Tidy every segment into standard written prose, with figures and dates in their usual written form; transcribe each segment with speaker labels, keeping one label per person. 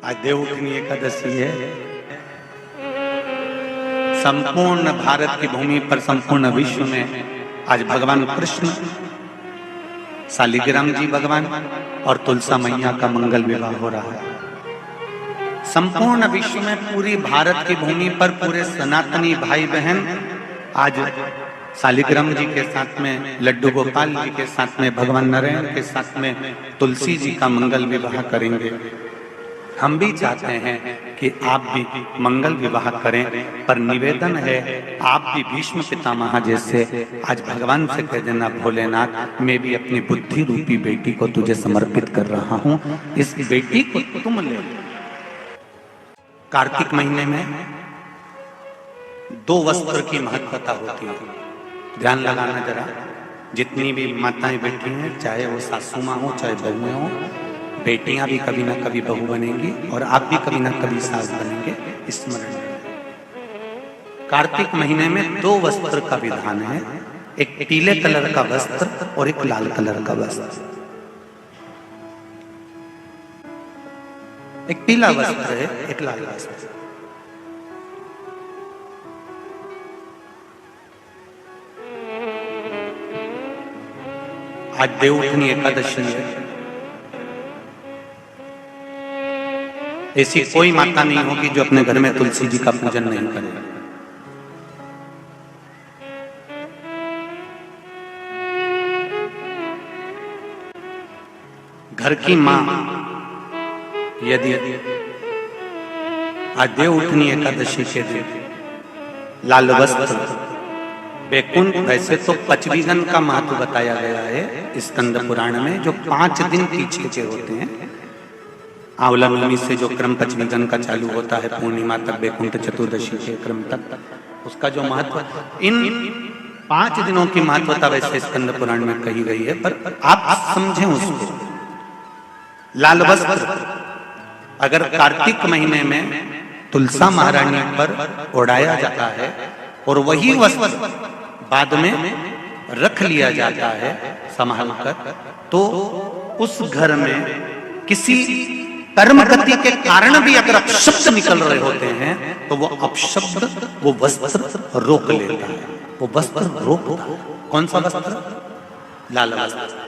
Speaker 1: आज देवउठनी एकादशी है। संपूर्ण भारत की भूमि पर, संपूर्ण विश्व में आज भगवान कृष्ण, शालिग्राम जी भगवान और तुलसा मैया का मंगल विवाह हो रहा है। संपूर्ण विश्व में, पूरी भारत की भूमि पर पूरे सनातनी भाई बहन आज शालिग्राम जी के साथ में, लड्डू गोपाल जी के साथ में, भगवान नारायण के साथ में तुलसी जी का मंगल विवाह करेंगे। हम भी चाहते हैं कि आप भी मंगल विवाह करें, पर निवेदन है आप भी भीष्म पितामह जैसे आज भगवान से कह देना, भोलेनाथ मैं भी अपनी बुद्धि रूपी बेटी को तुझे समर्पित कर रहा हूं, इस बेटी को तुम ले। कार्तिक महीने में दो वस्त्र की महत्वता होती है, ध्यान लगाना जरा। जितनी भी माताएं बैठी हैं, चाहे वो सासू माँ हो चाहे बहुएं हो, बेटियां भी कभी ना कभी बहू बनेंगी और आप भी कभी ना कभी सास बनेंगे, स्मरण रखें। कार्तिक महीने में दो वस्त्र का विधान है, एक पीले कलर का वस्त्र और एक लाल कलर का वस्त्र। एक पीला वस्त्र है, एक लाल वस्त्र। आज देवउठनी एकादशी है। ऐसी कोई माता नहीं होगी जो अपने घर में तुलसी जी का पूजन नहीं करे। घर की मां यदि आज देवउठनी एकादशी के दिन लाल वस्त्र, बैकुंठ, वैसे तो पचवीगन का महत्व बताया गया है स्कंद पुराण में, जो 5 दिन पीछे के होते हैं। आंवला नवमी से जो क्रम पचवीगन का चालू होता है, पूर्णिमा तक, बैकुंठ चतुर्दशी के क्रम तक, उसका जो महत्व, इन 5 दिनों की महत्वता वैसे स्कंद पुराण में कही गई है, पर आप समझें उसको। लाल वस्त्र अगर कार्तिक महीने में तुलसा महारानी पर ओढ़ाया जाता है और वही वस्त्र बाद में रख लिया जाता है संभाल कर, तो उस घर में किसी कर्म गति के कारण भी अगर अपशब्द निकल रहे होते हैं तो वो अपशब्द, वो वस्त्र रोक लेता है, वो वस्त्र रोकता है। कौन सा वस्त्र? लाल वस्त्र।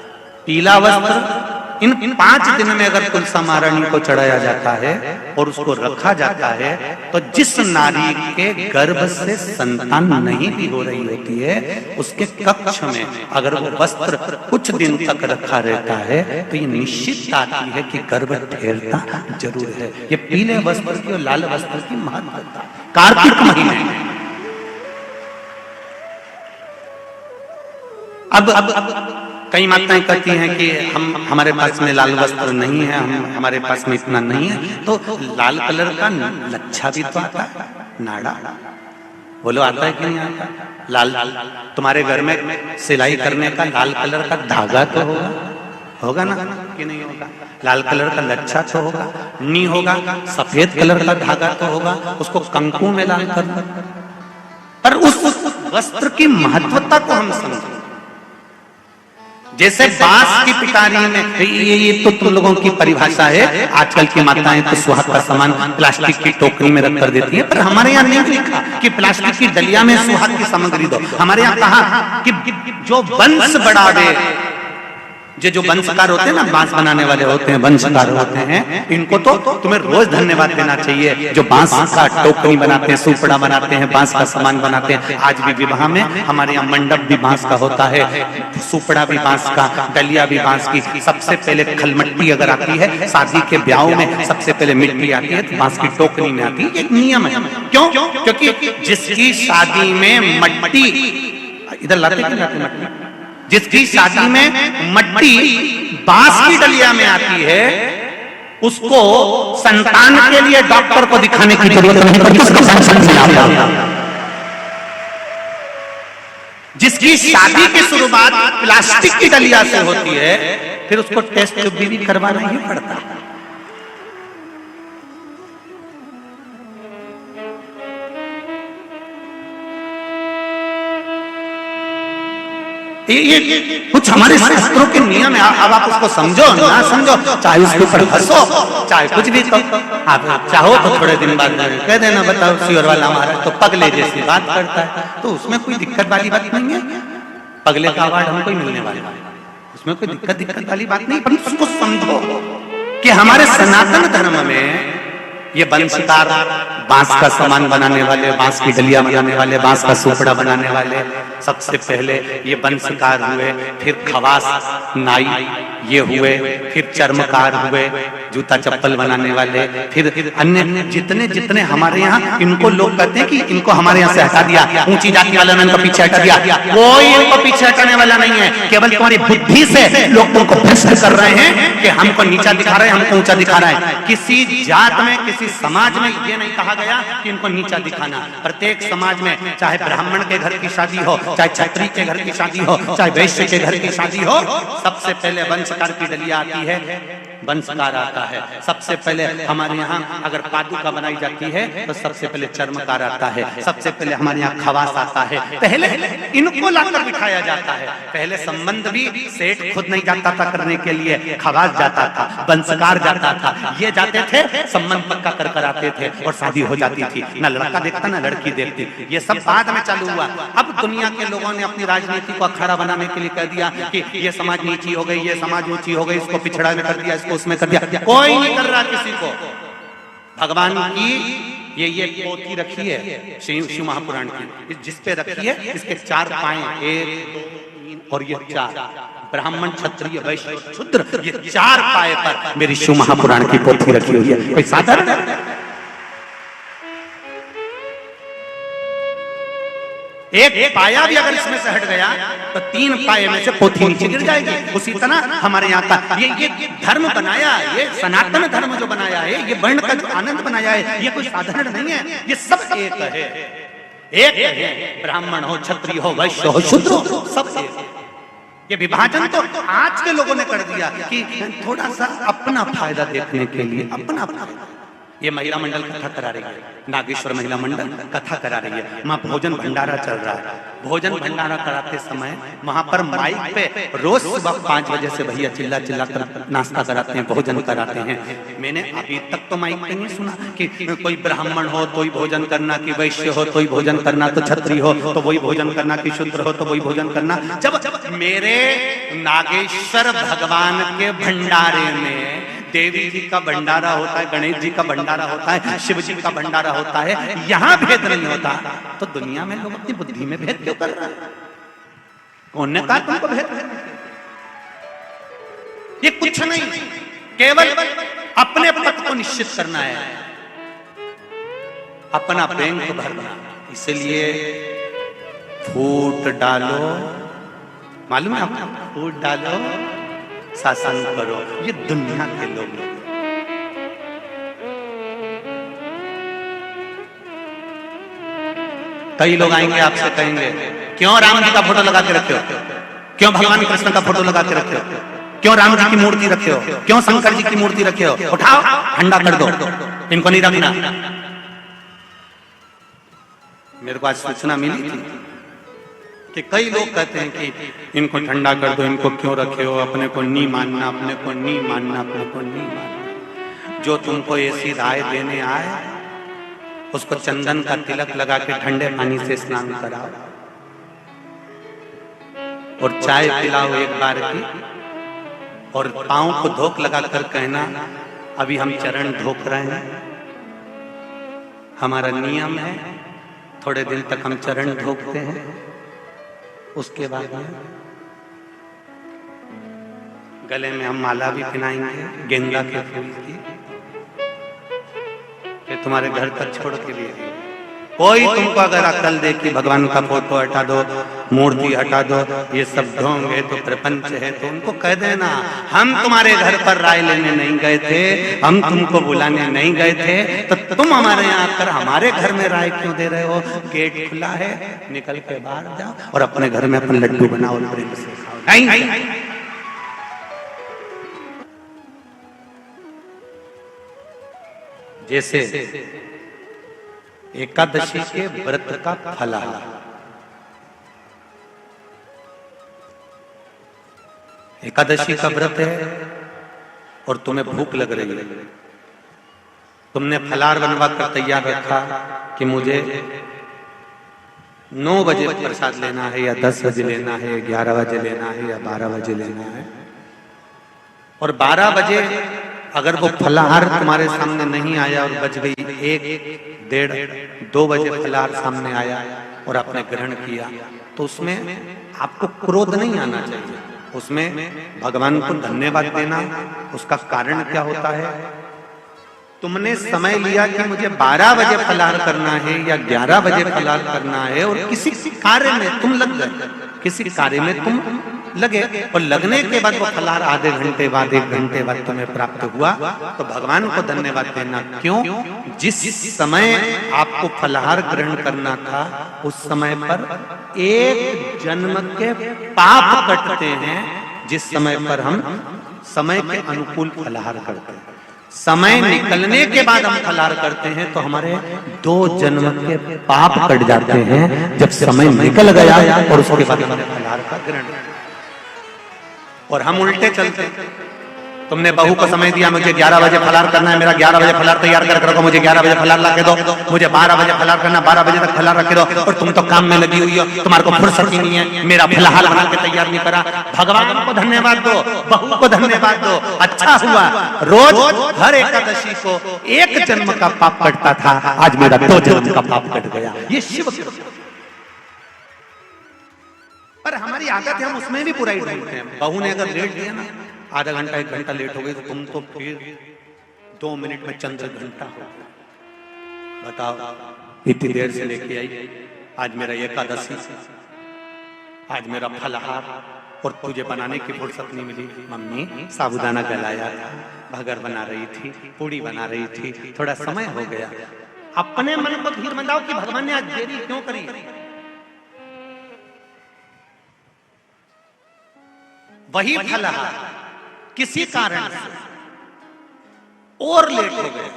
Speaker 1: पीला वस्त्र इन 5 दिन में अगर तुलसा महारानी को चढ़ाया जाता है और उसको रखा जाता है, तो जिस नारी के गर्भ से संतान नहीं भी हो रही होती है, उसके कक्ष में अगर वो वस्त्र कुछ दिन तक रखा रहता है तो ये निश्चित आती है कि गर्भ ठहरता जरूर है। ये पीले वस्त्र की और लाल वस्त्र की महत्वता कार्तिक महीने में। अब कई माताएं कहती हैं कि हमारे पास में लाल वस्त्र नहीं है, हमारे पास में इतना नहीं है, तो लाल कलर का लच्छा भी तो आता है, नाड़ा। बोलो आता है कि नहीं आता? लाल तुम्हारे घर में सिलाई करने का लाल कलर का धागा तो होगा, होगा ना कि नहीं होगा? लाल कलर का लच्छा तो होगा, नहीं होगा सफेद कलर का धागा तो होगा, उसको कंकु में लाल करना। पर उस वस्त्र की महत्वता को हम समझें। जैसे बांस की पिटारी में, ये तो तुम लोगों की परिभाषा है, आजकल की माताएं तो सुहाग का सामान प्लास्टिक की टोकरी में रख कर देती हैं, पर हमारे यहाँ नहीं लिखा कि प्लास्टिक की डलिया में सुहाग की सामग्री दो। हमारे यहाँ कहा कि जो वंश बढ़ावे, जो वंशकार होते हैं ना, बांस बनाने वाले होते हैं, वंशकार होते हैं, इनको तो तुम्हें रोज धन्यवाद देना चाहिए। जो बांस का टोकरी बनाते हैं, सुपड़ा बनाते हैं, बांस का सामान बनाते हैं। आज भी विवाह में हमारे यहाँ मंडप भी बांस का होता है, सुपड़ा भी बांस का, डलिया भी बांस की। सबसे पहले खलमट्टी अगर आती है, शादी के ब्याह में सबसे पहले मिट्टी आती है तो बांस की टोकरी में आती है। एक नियम है। क्यों? क्योंकि जिसकी शादी में मट्टी, इधर लाते मट्टी, जिसकी शादी में मट्टी बांस की डलिया में आती है, उसको संतान के लिए डॉक्टर को दिखाने की जरूरत नहीं पड़ती। जिसकी शादी की शुरुआत प्लास्टिक की डलिया से होती है, फिर उसको टेस्ट भी करवाना ही पड़ता है। ये कुछ हमारे शास्त्रों के नियम है। अब आप उसको समझो ना समझो, चाहे उसके ऊपर हंसो, चाहे कुछ भी कहो, आप चाहो तो थोड़े दिन बाद कह देना बताओ श्योर वाला महाराज तो पगले जैसी बात करता है, तो उसमें कोई दिक्कत वाली बात नहीं है। पगले का अवार्ड हमको ही मिलने वाला है, उसमें कोई दिक्कत वाली बात नहीं। पर उसको समझो कि हमारे सनातन धर्म में ये वंशकार, बांस का सामान बनाने वाले, बांस की डलिया बनाने वाले, बांस का सुपड़ा बनाने वाले, सबसे पहले ये वंशकार हुए, फिर खवास नाई ये हुए, फिर चर्मकार हुए, जूता चप्पल बनाने वाले, फिर अन्य जितने जितने हमारे यहाँ, इनको लोग कहते हैं कि इनको हमारे यहाँ से हटा दिया, ऊंची जाति वालों ने इनको पीछे हटा दिया। कोई इनको पीछे हटाने वाला नहीं है, केवल तुम्हारी बुद्धि से लोग तुमको भ्रष्ट कर रहे हैं कि हमको नीचा दिखा रहे हैं, हमको ऊंचा दिखा रहे हैं। किसी जात में, किसी समाज में ये नहीं कहा गया कि इनको नीचा दिखाना। प्रत्येक समाज में, चाहे ब्राह्मण के घर की शादी हो, चाहे क्षत्रिय के घर की शादी हो, चाहे वैश्य के घर की शादी हो, सबसे पहले वंशकार की डलिया आती है, वंशकार आता है। सबसे पहले हमारे यहाँ अगर पादुका बनाई जाती है तो सबसे पहले चर्मकार आता है, सबसे पहले हमारे यहाँ खवास आता है। पहले इनको लाकर बिठाया जाता है। पहले संबंध भी सेठ खुद नहीं जाता था करने के लिए, खवास जाता था, वंशकार जाता था, ये जाते थे, संबंध पक्का कर कर आते थे और शादी हो जाती थी। ना लड़का देखता ना लड़की देखती। ये सब बाद में चालू हुआ। अब दुनिया के लोगों ने अपनी राजनीति को अखाड़ा बनाने के लिए कह दिया कि ये समाज नीची हो गई, ये समाज ऊंची हो गई, इसको पिछड़ा में कर दिया, इसको उसमें कर दिया। कोई नहीं कर रहा किसी को। भगवान की ये पोथी रखी है शिव महापुराण की, जिस पे रखी है, इसके 4 पाए, 1 2 3 और ये 4, ब्राह्मण क्षत्रिय वैश्य शूद्र, ये 4 पाए पर मेरी शिव महापुराण की पोथी रखी हुई है। कोई साधारण है? एक पाया भी अगर इसमें से हट गया तो 3 पाए में से पोथी नीचे गिर जाएगी। उसी तरह हमारे यहाँ का ये धर्म बनाया, ये सनातन धर्म जो बनाया है, ये वर्ण का जो आनंद बनाया है, ये कोई साधारण नहीं है। ये सब एक है, एक है। ब्राह्मण हो, क्षत्रिय हो, वैश्य हो, शूद्र हो, सब एक। ये विभाजन तो आज के लोगों ने कर दिया कि थोड़ा सा अपना फायदा देखने के लिए, अपना। ये महिला मंडल कथा करा रही है, नागेश्वर महिला मंडल कथा करा रही है। वहाँ भोजन भंडारा चल रहा है। भोजन भंडारा कराते समय वहां पर माइक पे रोज सुबह 5 बजे से भैया चिल्ला चिल्ला कर नाश्ता कराते हैं, भोजन कराते हैं। मैंने अभी तक तो माइक पे नहीं सुना कि कोई ब्राह्मण हो तो ही भोजन करना, कि वैश्य हो तो ही भोजन करना, तो क्षत्रिय हो तो वही भोजन करना, कि शूद्र हो तो वही भोजन करना। जब मेरे नागेश्वर भगवान के भंडारे में देवी जी का भंडारा होता है, गणेश जी का भंडारा होता है, शिव जी का भंडारा होता है, यहाँ भेद नहीं होता, तो दुनिया में लोग अपनी बुद्धि में भेद क्यों कर रहे हैं? कौन ने कहा तुमको भेद? ये कुछ नहीं, केवल अपने पद को निश्चित करना है, अपना बैंक भरना। इसलिए फूट डालो, मालूम है आपको, फूट डालो, शासन करो। ये दुनिया के लोग। कई लोग आएंगे आपसे कहेंगे, क्यों राम जी का फोटो लगा के रखे हो, क्यों भगवान कृष्ण का फोटो लगा के रखे हो, क्यों राम जी की मूर्ति रखे हो, क्यों शंकर जी की मूर्ति रखे हो, उठाओ ठंडा कर दो, इनको नहीं रखना। मेरे को आज सूचना मिली थी कि कई लोग कहते हैं कि इनको ठंडा कर दो, इनको क्यों रखे हो, अपने को नहीं मानना, अपने को नहीं मानना, अपने को नहीं मानना। जो तुमको ऐसी राय देने आए उसको चंदन का तिलक लगा के ठंडे पानी से स्नान कराओ और चाय पिलाओ एक बार की, और पांव को धोक लगा कर कहना अभी हम चरण धोक रहे हैं, हमारा नियम है, थोड़े दिन तक हम चरण धोकते हैं, उसके बाद में गले में हम माला भी पहनाएंगे गेंदा के फूल की, फिर तुम्हारे घर तक छोड़ के लिए। कोई तुमको अगर अकल दे कि भगवान का फोटो हटा दो, मूर्ति हटा दो, ये सब ढोंग है तो प्रपंच है, तो उनको कह देना हम तुम्हारे घर पर राय लेने नहीं गए थे, हम तुमको बुलाने नहीं गए थे, तो तुम हमारे यहाँ आकर हमारे घर में राय क्यों दे रहे हो? गेट खुला है, निकल के बाहर जाओ और अपने घर में अपन लड्डू बनाओ, प्रेम से खाओ। नहीं, जैसे एकादशी के व्रत का फल, एकादशी का व्रत है और तुम्हें भूख लग रही है, तुमने फलाहार बनवा कर तैयार रखा कि मुझे 9 बजे प्रसाद लेना है या 10 बजे लेना है, 11 बजे लेना है या 12 बजे लेना है, और 12 बजे अगर वो फलाहार तुम्हारे सामने नहीं आया और बज गई 1, 1:30, 2 बजे फलाहार सामने आया और आपने ग्रहण किया, तो उसमें आपको क्रोध नहीं आना चाहिए, उसमें भगवान को धन्यवाद देना। उसका कारण क्या होता है? तुमने समय लिया कि मुझे 12 बजे फलाहार करना है या 11 बजे फलाहार करना है, और किसी कार्य में तुम लग गए, किसी कार्य में तुम लगे, और लगने के बाद वो फलाहार आधे घंटे बाद 1 घंटे बाद तुम्हें प्राप्त हुआ, तो भगवान को धन्यवाद देना। क्यों? जिस समय आपको फलाहार ग्रहण करना था उस समय पर 1 जन्म के पाप कटते हैं, जिस समय पर हम समय के अनुकूल फलाहार करते हैं। समय निकलने के बाद हम फलाहार करते हैं तो हमारे 2 जन्म के पाप कट जाते हैं, जब समय निकल गया और उसके बाद हमने फलाहार का ग्रहण। और हम उल्टे चलते हैं। तुमने बहू को समय दिया, मुझे 11 बजे फलाहार करना है, मेरा 11 बजे फलाहार तैयार कर रखो, मुझे 11 बजे फलाहार ला के दो, मुझे 12 बजे फलाहार करना, 12 बजे तक फलाहार रख दो, और तुम तो काम में लगी हुई हो, तुम्हारे को फुर्सत ही नहीं है, मेरा फलाहार बना के तैयार नहीं करा। भगवान को धन्यवाद दो, बहू को धन्यवाद दो। अच्छा हुआ, रोज हर एकादशी को 1 जन्म का पाप कटता था, आज मेरा 2 जन्म का पाप कट गया। ये शिव पर हमारी आदत है, हम उसमें भी बुराई ढूंढते हैं। बहू ने अगर लेट दिया ना, आधा घंटा 1 घंटा लेट हो गई, तो तुम तो फिर 2 मिनट में चंद्र घंटा हो। बताओ, इतनी देर से लेके आई, आज मेरा एकादशी, आज मेरा फलाहार, और तुझे बनाने की फुर्सत नहीं मिली। मम्मी साबूदाना गलाया था, भगर बना रही थी, पूड़ी बना रही थी, थोड़ा समय हो गया। अपने मन को धीर मंदाओ कि भगवान ने आज देरी क्यों करी। वही फलाहार किसी कारण से और लेट हो गए,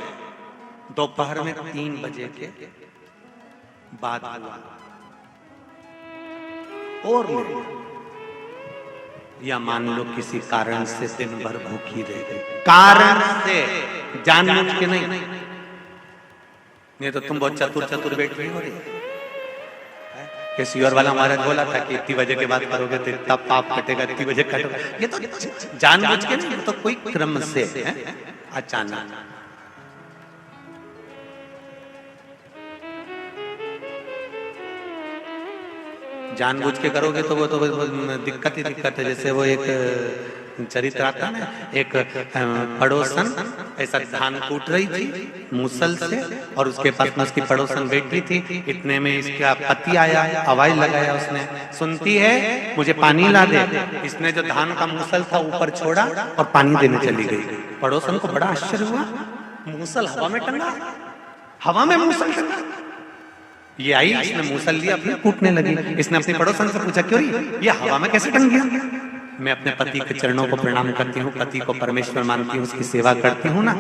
Speaker 1: दोपहर में 3 बजे के बाद हुआ, और लेट, या मान लो किसी कारण से दिन भर भूखी रह गई, कारण से, जानबूझ के नहीं तो तुम बहुत चतुर बैठी हो रही। और वाला महाराज बोला था कि इतनी बजे के बाद करोगे तो इतना पाप कटेगा, इतनी बजे कटोगे। ये तो जानबूझ के नहीं, तो कोई क्रम से है, अचानक। जानबूझ के करोगे तो वो तो दिक्कत ही दिक्कत है। जैसे वो एक चरित्र आता है ना, एक पड़ोसन ऐसा धान कूट रही थी मूसल से, और उसके पास में उसकी पड़ोसन बैठी थी। इतने में इसका पति आया, आवाज लगाया उसने, सुनती है मुझे पानी ला दे। इसने जो धान का मूसल था ऊपर छोड़ा और पानी देने चली गई। पड़ोसन को बड़ा आश्चर्य हुआ, मूसल हवा में टंगा, हवा में मूसल टंगा। ये आई, इसने मूसल लिया, फिर कूटने लगी। इसने अपनी पड़ोसन से पूछा, क्यों ये हवा में कैसे टंग गया? मैं अपने पति के चरणों को प्रणाम करती हूँ, पति को परमेश्वर मानती हूँ, उसकी सेवा करती हूँ ना,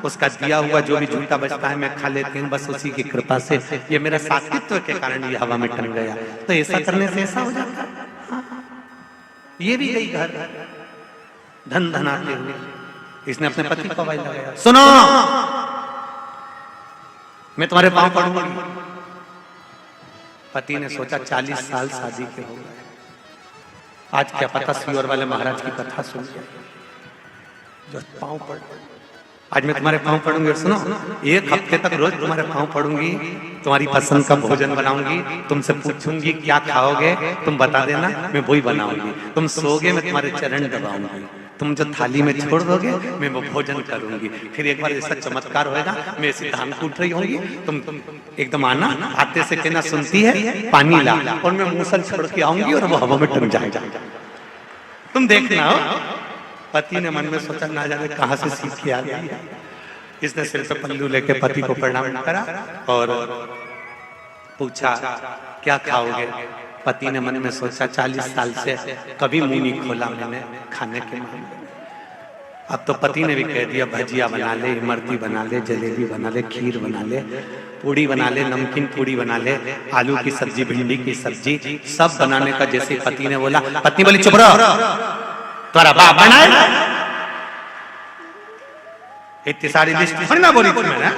Speaker 1: उसका दिया हुआ जो भी जूता बचता है मैं खा लेती हूँ, बस उसी की कृपा से ये मेरा सात्वित्व के कारण ये हवा में टंग गया। तो ऐसा करने से ऐसा हो जाता है। ये भी गई घर धन धनाते हुए, इसने अपने पति को आवाज लगाया, सुनो मैं तुम्हारे पांव पड़ूंगी। पति ने सोचा 40 साल शादी के हो गए, आज क्या पता सियोर वाले महाराज की कथा सुन के जो पांव पड़, आज मैं तुम्हारे पांव पड़ूंगी। और सुनो, 1 हफ्ते तक रोज तुम्हारे पांव पड़ूंगी, तुम्हारी पसंद का भोजन बनाऊंगी, तुमसे पूछूंगी क्या खाओगे, तुम बता देना, मैं वही बनाऊंगी। तुम सोओगे मैं तुम्हारे चरण दबाऊंगी, तुम जो थाली में छोड़ दोगे मैं वो भोजन करूंगी। फिर एक बार ऐसा चमत्कार होएगा, मैं ऐसी धान कूट रही होंगी, तुम एकदम आना, आते से कहना सुनती है पानी ला, और मैं मूसल छोड़ के आऊंगी और वो हवा में टंग जाएगा। तुम देखना। पति ने मन में सोचा, ना जाने कहां से सीख के आ गया। इसने सिर पे पल्लू लेके पति को प्रणाम करा और पूछा क्या खाओगे। पति ने मन में सोचा 40 साल से कभी मुंह नहीं खोला मैंने खाने के मामले में। अब तो पति ने भी कह दिया भजिया बना ले, इमरती बना ले, जलेबी बना ले, खीर बना ले, पूड़ी बना ले, नमकीन पूड़ी बना ले, आलू की सब्जी, भिंडी की सब्जी, सब बनाने का। जैसे पति ने बोला, पत्नी बोली चुप रहो, तुम्हारा बाप बनाए? इतनी सारी लिस्ट थोड़ी ना बोली थी मैंने,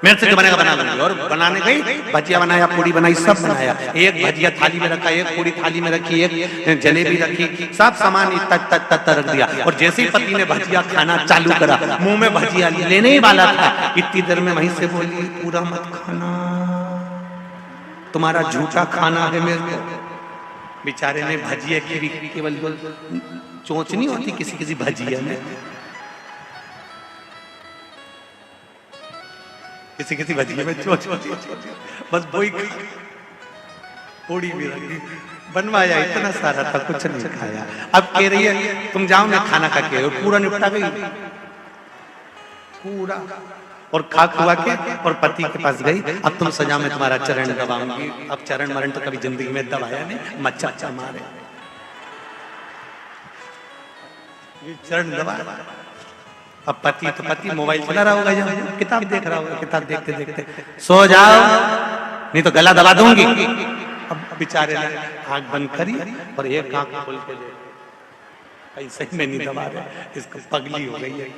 Speaker 1: मेरे से जो बनेगा बना लूंगी। और बनाने गई, भजिया बनाया, पूड़ी बनाई, सब बनाया। एक भजिया थाली में रखा, एक पूड़ी थाली में रखी, एक जलेबी रखी, सब सामान तक रख दिया। और जैसे ही पति ने भजिया खाना चालू करा, मुंह में भजिया लेने ही वाला था, इतनी देर में वहीं से बोली, पूरा मत खाना, तुम्हारा झूठा खाना है मेरे को। बेचारे ने भजिया की केवल चोंच नहीं होती किसी किसी भजिया में, किसी किसी भजिए में चोच बस वही पूड़ी भी रखी, बनवाया, इतना सारा था, कुछ नहीं खाया। अब कह रही है तुम जाओ, मैं खाना खा के, पूरा निपटा गई पूरा। और खा खुआ के और पति के पास गई, अब तुम सजा में तुम्हारा चरण दबाऊंगी। अब चरण मरण तो कभी जिंदगी में दबाया नहीं, मच्छा मारे ये चरण दबा। अब पति तो पति मोबाइल चला रहा होगा, या किताब देख रहा होगा, किताब देखते देखते सो जाओ नहीं तो गला दबा दूंगी। अब बेचारे ने आंख बंद करी और एक आंख खोल के देखा, ऐसे में नहीं दबा रहे, इसको पगली हो गई है।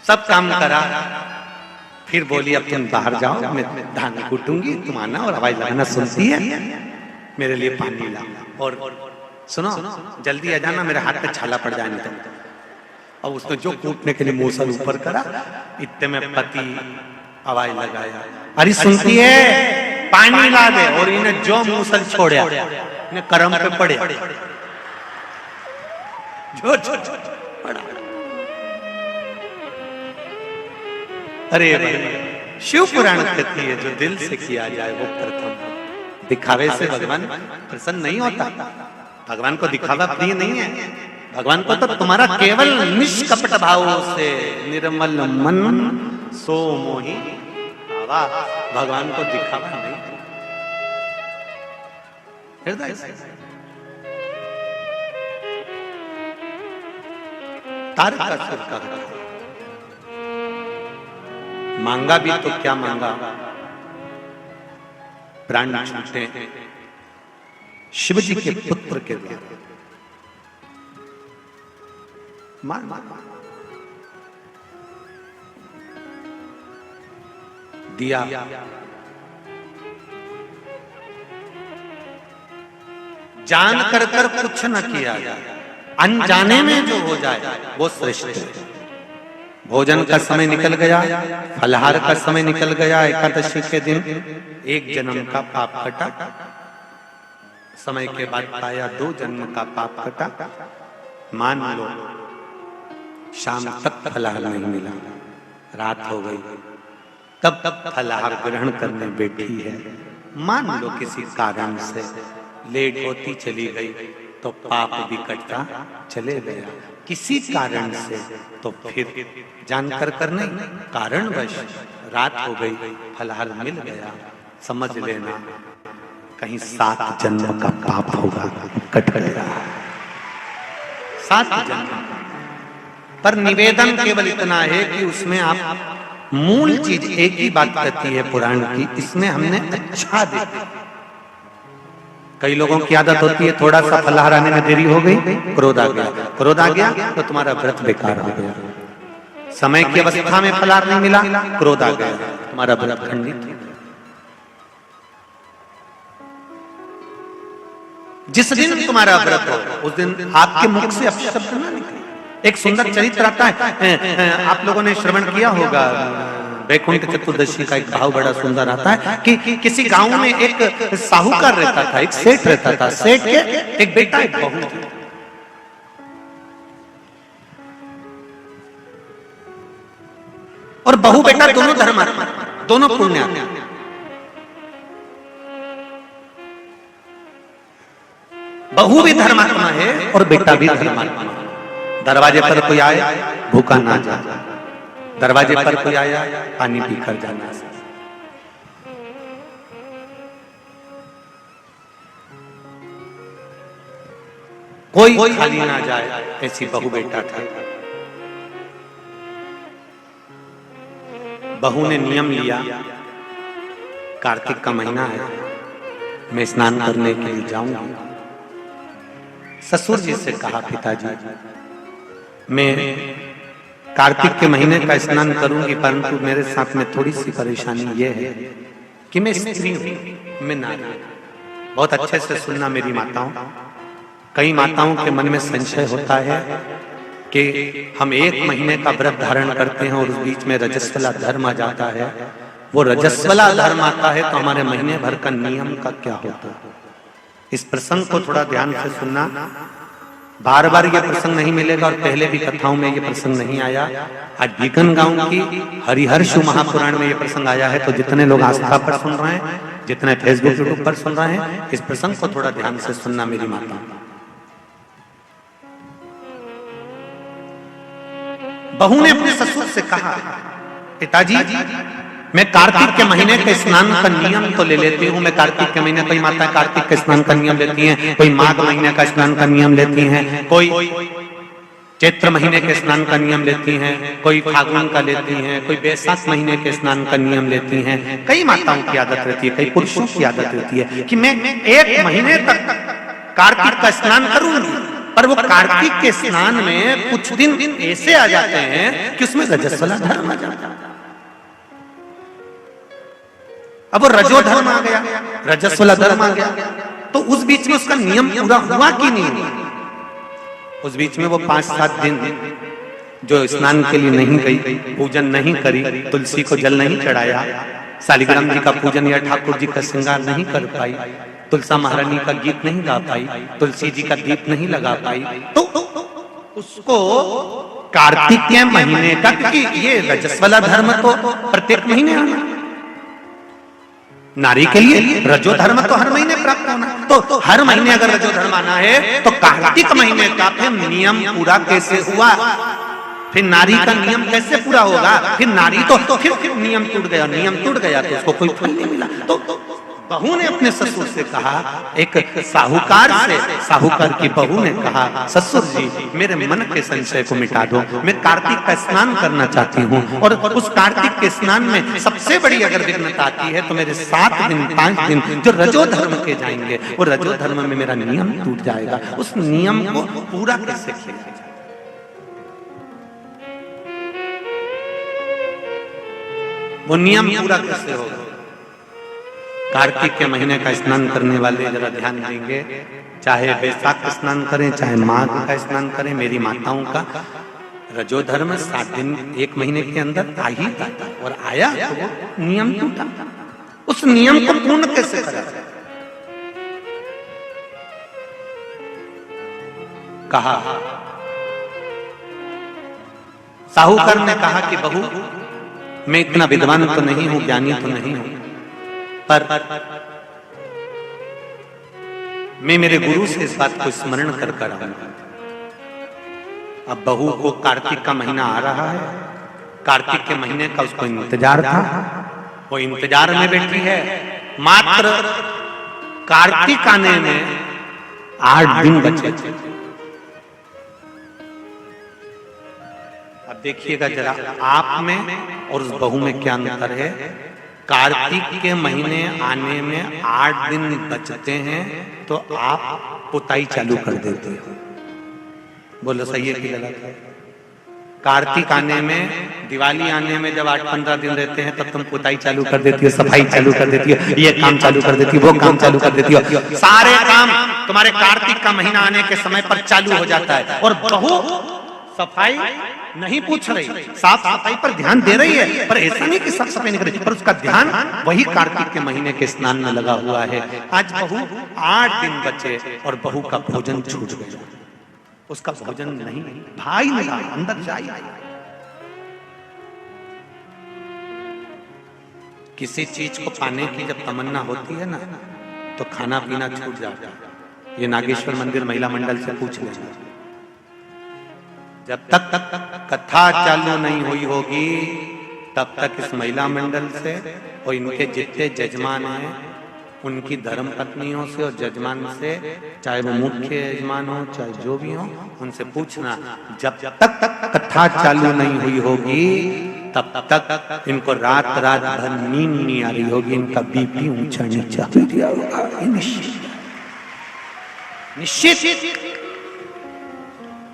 Speaker 1: सब काम करा, फिर बोली अब तुम बाहर जाओ, मैं धान कूटूंगी, तुम आना और आवाज लगाना, सुनती है मेरे लिए पानी ला, और सुनो जल्दी आ जाना, मेरे हाथ पे छाला पड़ जाए नहीं तो। अब उसने जो कूटने के लिए मूसल ऊपर करा, इतने में पति आवाज लगाया, अरे सुनती है पानी ला दे। और इन्हें जो मूसल छोड़ा, इन्हें करम पे पड़े, जो पड़ा। अरे भाई, शिव पुराण कहती है जो दिल से किया जाए वो प्रथम। दिखावे से भगवान प्रसन्न नहीं होता, भगवान को दिखावा प्रिय नहीं है। भगवान को तो तुम्हारा केवल निष्कपट भाव से, निर्मल मन सो मोहि भावा, भगवान को दिखावा नहीं, हृदय से। तारकासुर का मांगा भी तो क्या मांगा, प्राण छूटे शिव जी के पुत्र के द्वारा। दिया जान कर कुछ न किया जाए, अनजाने में जो हो जाए वो श्रेष्ठ है। भोजन का समय निकल गया, फलहार का समय निकल गया, एकादशी के दिन एक जन्म का पाप कटा, समय के बाद पाया 2 जन्म का पाप कटा। मान लो शाम तक फलहार नहीं मिला, रात हो गई, तब फलहार ग्रहण करने बैठी है। मान लो किसी कारण से लेट होती चली गई तो पाप भी कटता चले गया, किसी कारण से तो फिर जानकर कर नहीं, कारणवश रात हो गई, फलहार मिल गया, समझ लेना कहीं 7 जन्म का पाप होगा, कट गया 7 जन्म। पर निवेदन केवल इतना है कि उसमें आप मूल चीज एक ही बात कहती है पुराण की, इसमें हमने अच्छा देखा। कई लोगों की आदत होती है थोड़ा सा फलहार आने में देरी हो गई, क्रोध आ गया, क्रोध आ गया तो तुम्हारा व्रत बेकार हो गया। समय की अवस्था में फलहार नहीं मिला, क्रोध आ गया, तुम्हारा व्रत खंडित हो गया। जिस दिन तुम्हारा व्रत हो उस दिन आपके मुख से अपशब्द ना निकले। एक सुंदर चरित्र आता है, आप लोगों ने श्रवण किया होगा, वैकुंठ चतुर्दशी का एक भाव बड़ा सुंदर आता है कि किसी गांव में एक साहूकार रहता था, एक सेठ रहता था, सेठ के एक बेटा एक बहू थी। और बहू बेटा दोनों धर्मात्मा, दोनों पुण्यात्मा। बहू भी धर्मात्मा है और बेटा भी धर्मात्मा। दरवाजे पर कोई आए भूखा ना जाए, दरवाजे पर कोई आया पानी पीकर जाना। कोई खाली ना जाए, ऐसी बहू बेटा था। बहू ने नियम लिया, कार्तिक का महीना है, मैं स्नान करने के लिए जाऊंगा। ससुर जी से कहा, पिताजी मैं कार्तिक के महीने का स्नान करूंगी, परंतु मेरे साथ में थोड़ी सी परेशानी ये है कि मैं स्त्री हूं, मैं नारी। बहुत अच्छे से सुनना मेरी माताओं, कई माताओं के मन में संशय होता है कि हम 1 महीने का व्रत धारण करते हैं और उस बीच में रजस्वला धर्म आ जाता है। वो रजस्वला धर्म आता है तो हमारे महीने भर का नियम का क्या होता है? इस प्रसंग को थोड़ा ध्यान से सुनना। बार बार ये प्रसंग नहीं मिलेगा और पहले भी कथाओं में ये प्रसंग नहीं आया। आज बीकन गांव की हरिहर्ष महापुराण में ये प्रसंग आया है। तो जितने लोग आस्था पर सुन रहे हैं, जितने फेसबुक यूट्यूब पर सुन रहे हैं, इस प्रसंग को थोड़ा ध्यान से सुनना मेरी माता। बहू ने अपने ससुर से कहा, पिताजी मैं कार्तिक के महीने के स्नान का नियम तो ले लेती हूँ। मैं कार्तिक के महीने, कोई माता कार्तिक के स्नान का नियम लेती हैं, कोई माघ महीने का स्नान का नियम लेती हैं, कोई चैत्र महीने के स्नान का नियम लेती हैं, कोई फागुन का लेती हैं, कोई बैसाख महीने के स्नान का नियम लेती हैं। कई माताओं की आदत रहती है, कई पुरुषों की आदत रहती है कि मैं 1 महीने तक कार्तिक का स्नान करूंगी। पर वो कार्तिक के स्नान में कुछ दिन ऐसे आ जाते हैं कि उसमें रजस्वला धर्म आ जाता है। अब वो रजो धर्म आ गया, रजस्वला धर्म आ गया, तो उस बीच में उसका नियम पूरा हुआ कि नहीं? उस बीच में वो 5-7 दिन जो स्नान के लिए नहीं गई, पूजन नहीं करी, तुलसी को जल नहीं चढ़ाया, शालिग्राम जी का पूजन या ठाकुर जी का श्रृंगार नहीं कर पाई, तुलसा महारानी का गीत नहीं गा पाई, तुलसी जी का दीप नहीं लगा पाई, तो उसको कार्तिक के महीने का, क्योंकि ये रजस्वला धर्म तो प्रत्येक महीने आना, नारी के लिए रजो धर्म तो हर महीने प्राप्त होना, तो हर महीने अगर रजो धर्म आना है तो कार्तिक महीने का फिर नियम पूरा कैसे हुआ? फिर नारी का नियम कैसे पूरा होगा? फिर नारी तो फिर नियम टूट गया, नियम टूट गया तो उसको कोई फल नहीं मिला। तो बहू ने अपने ससुर से कहा, एक साहूकार से, साहूकार की बहू ने कहा, ससुर जी मेरे मन के संशय को मिटा दो, मैं कार्तिक का स्नान करना चाहती हूँ और उस कार्तिक के स्नान में सबसे बड़ी अगर विघ्नता आती है तो मेरे 7 दिन 5 दिन जो रजो धर्म के जाएंगे, वो रजो धर्म में मेरा नियम टूट जाएगा। उस नियम को पूरा कैसे किया जाए? वो नियम पूरा कैसे होगा? कार्तिक के महीने का स्नान करने वाले जरा ध्यान देंगे, चाहे बैसाख का स्नान करें, चाहे माघ का स्नान करें, मेरी माताओं का रजो धर्म 7 दिन 1 महीने के अंदर आ ही जाता, और आया तो वो नियम टूटा। उस नियम को पूर्ण कैसे करा? कहा, साहूकार ने कहा कि बहू मैं इतना विद्वान तो नहीं हूं, ज्ञानी तो नहीं हूं, पर मैं मेरे गुरु से इस बात को स्मरण कर आऊंगा। अब बहू को कार्तिक का महीना आ रहा है, कार्तिक के महीने का उसको इंतजार था, वो इंतजार में बैठी है। मात्र कार्तिक आने में 8 दिन बचे थे। अब देखिएगा जरा, आप में और उस बहू में क्या अंतर है। कार्तिक के महीने आने में 8 दिन बचते हैं तो आप पुताई चालू कर देते हो। बोलो सही है कि गलत है? कार्तिक आने में, दिवाली आने में जब 8-15 दिन रहते हैं तब तुम पुताई चालू कर देती हो, सफाई चालू कर देती हो, ये काम चालू कर देती हो, वो काम चालू कर देती हो। सारे काम तुम्हारे कार्तिक का महीना आने के समय पर चालू हो जाता है। और बहू सफाई नहीं पूछ रही, साफ सफाई पर ध्यान दे रही है, पर ऐसा नहीं कि साफ सफाई नहीं कर रही, पर उसका ध्यान वही कार्तिक के महीने के स्नान में लगा हुआ है। आज बहू 8 दिन बचे और बहू का भोजन छूट गया, उसका भोजन नहीं, भाई मिला अंदर जाए। किसी चीज को पाने की जब तमन्ना होती है ना, तो खाना पीना छूट जाता है। ये नागेश्वर मंदिर महिला मंडल से पूछ लेना। जब तक कथा चालू नहीं हुई होगी तब तक इस महिला मंडल से और इनके जितने जजमान हैं उनकी धर्म पत्नियों से और जजमान से, चाहे वो मुख्य यजमान हो चाहे जो भी हो, उनसे पूछना। जब तक कथा चालू नहीं हुई होगी तब तक इनको रात भर नींद नहीं आ रही होगी, इनका बीपी ऊंचा नीचा हो गया होगा। निश्चित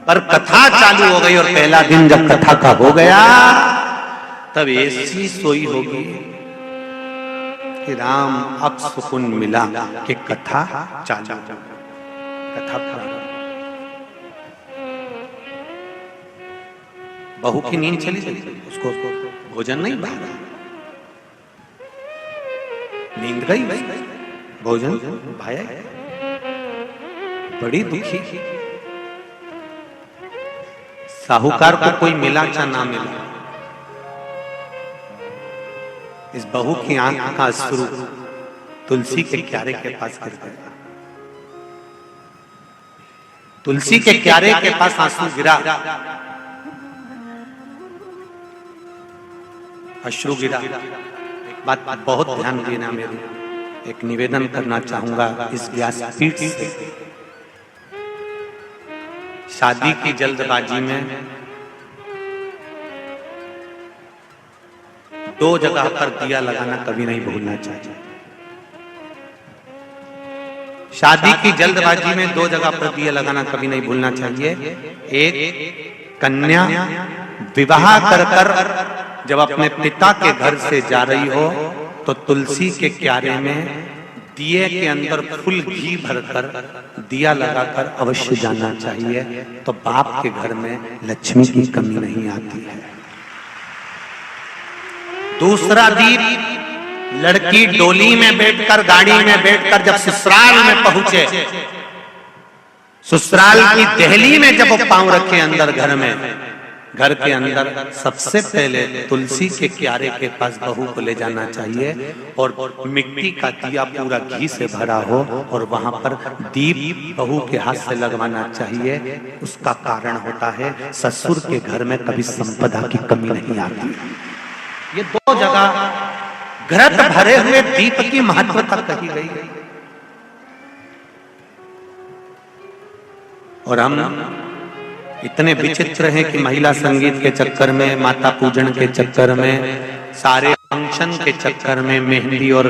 Speaker 1: पर कथा चालू हो गई और पहला दिन जब कथा का हो गया तब ऐसी सोई होगी कि राम अब सुकून मिला कि कथा चालू, कथा प्रारंभ। बहू की नींद चली गई, उसको भोजन नहीं भागा, नींद गई, भोजन भाया, बड़ी दुखी। साहूकार को कोई मिला चाहे ना मिला, इस बहू की आंख का अश्रु तुलसी के क्यारे के पास गिर गया। तुलसी के क्यारे के पास आंसू गिरा, अश्रु गिरा। एक बात बहुत ध्यान देना, मेरी एक निवेदन करना चाहूंगा इस व्यासपीठ से। शादी की जल्दबाजी में दो जगह पर दिया लगाना कभी नहीं भूलना चाहिए। शादी की जल्दबाजी में दो जगह पर दिया लगाना कभी नहीं भूलना चाहिए। एक, कन्या विवाह कर कर जब अपने पिता के घर से जा रही हो तो तुलसी के क्यारे में दिए के अंदर फुल घी भरकर दिया लगाकर अवश्य जाना चाहिए, तो बाप के घर में लक्ष्मी की कमी नहीं आती है। दूसरा दीप, लड़की डोली में बैठकर, गाड़ी में बैठकर जब ससुराल में पहुंचे, ससुराल की दहली में जब वो पांव रखे अंदर घर में, घर के अंदर सबसे पहले तुलसी के क्यारे के पास बहू को ले जाना चाहिए और मिट्टी का दिया पूरा घी से भरा हो और वहां पर दीप बहू के हाथ से लगवाना चाहिए। उसका कारण होता है ससुर के घर में कभी संपदा की कमी नहीं आती। ये दो जगह घृत भरे हुए दीप की महत्वता कही गई। और हम इतने विचित्र हैं कि महिला संगीत के चक्कर में, माता पूजन के चक्कर में, सारे फंक्शन के चक्कर में, मेहंदी और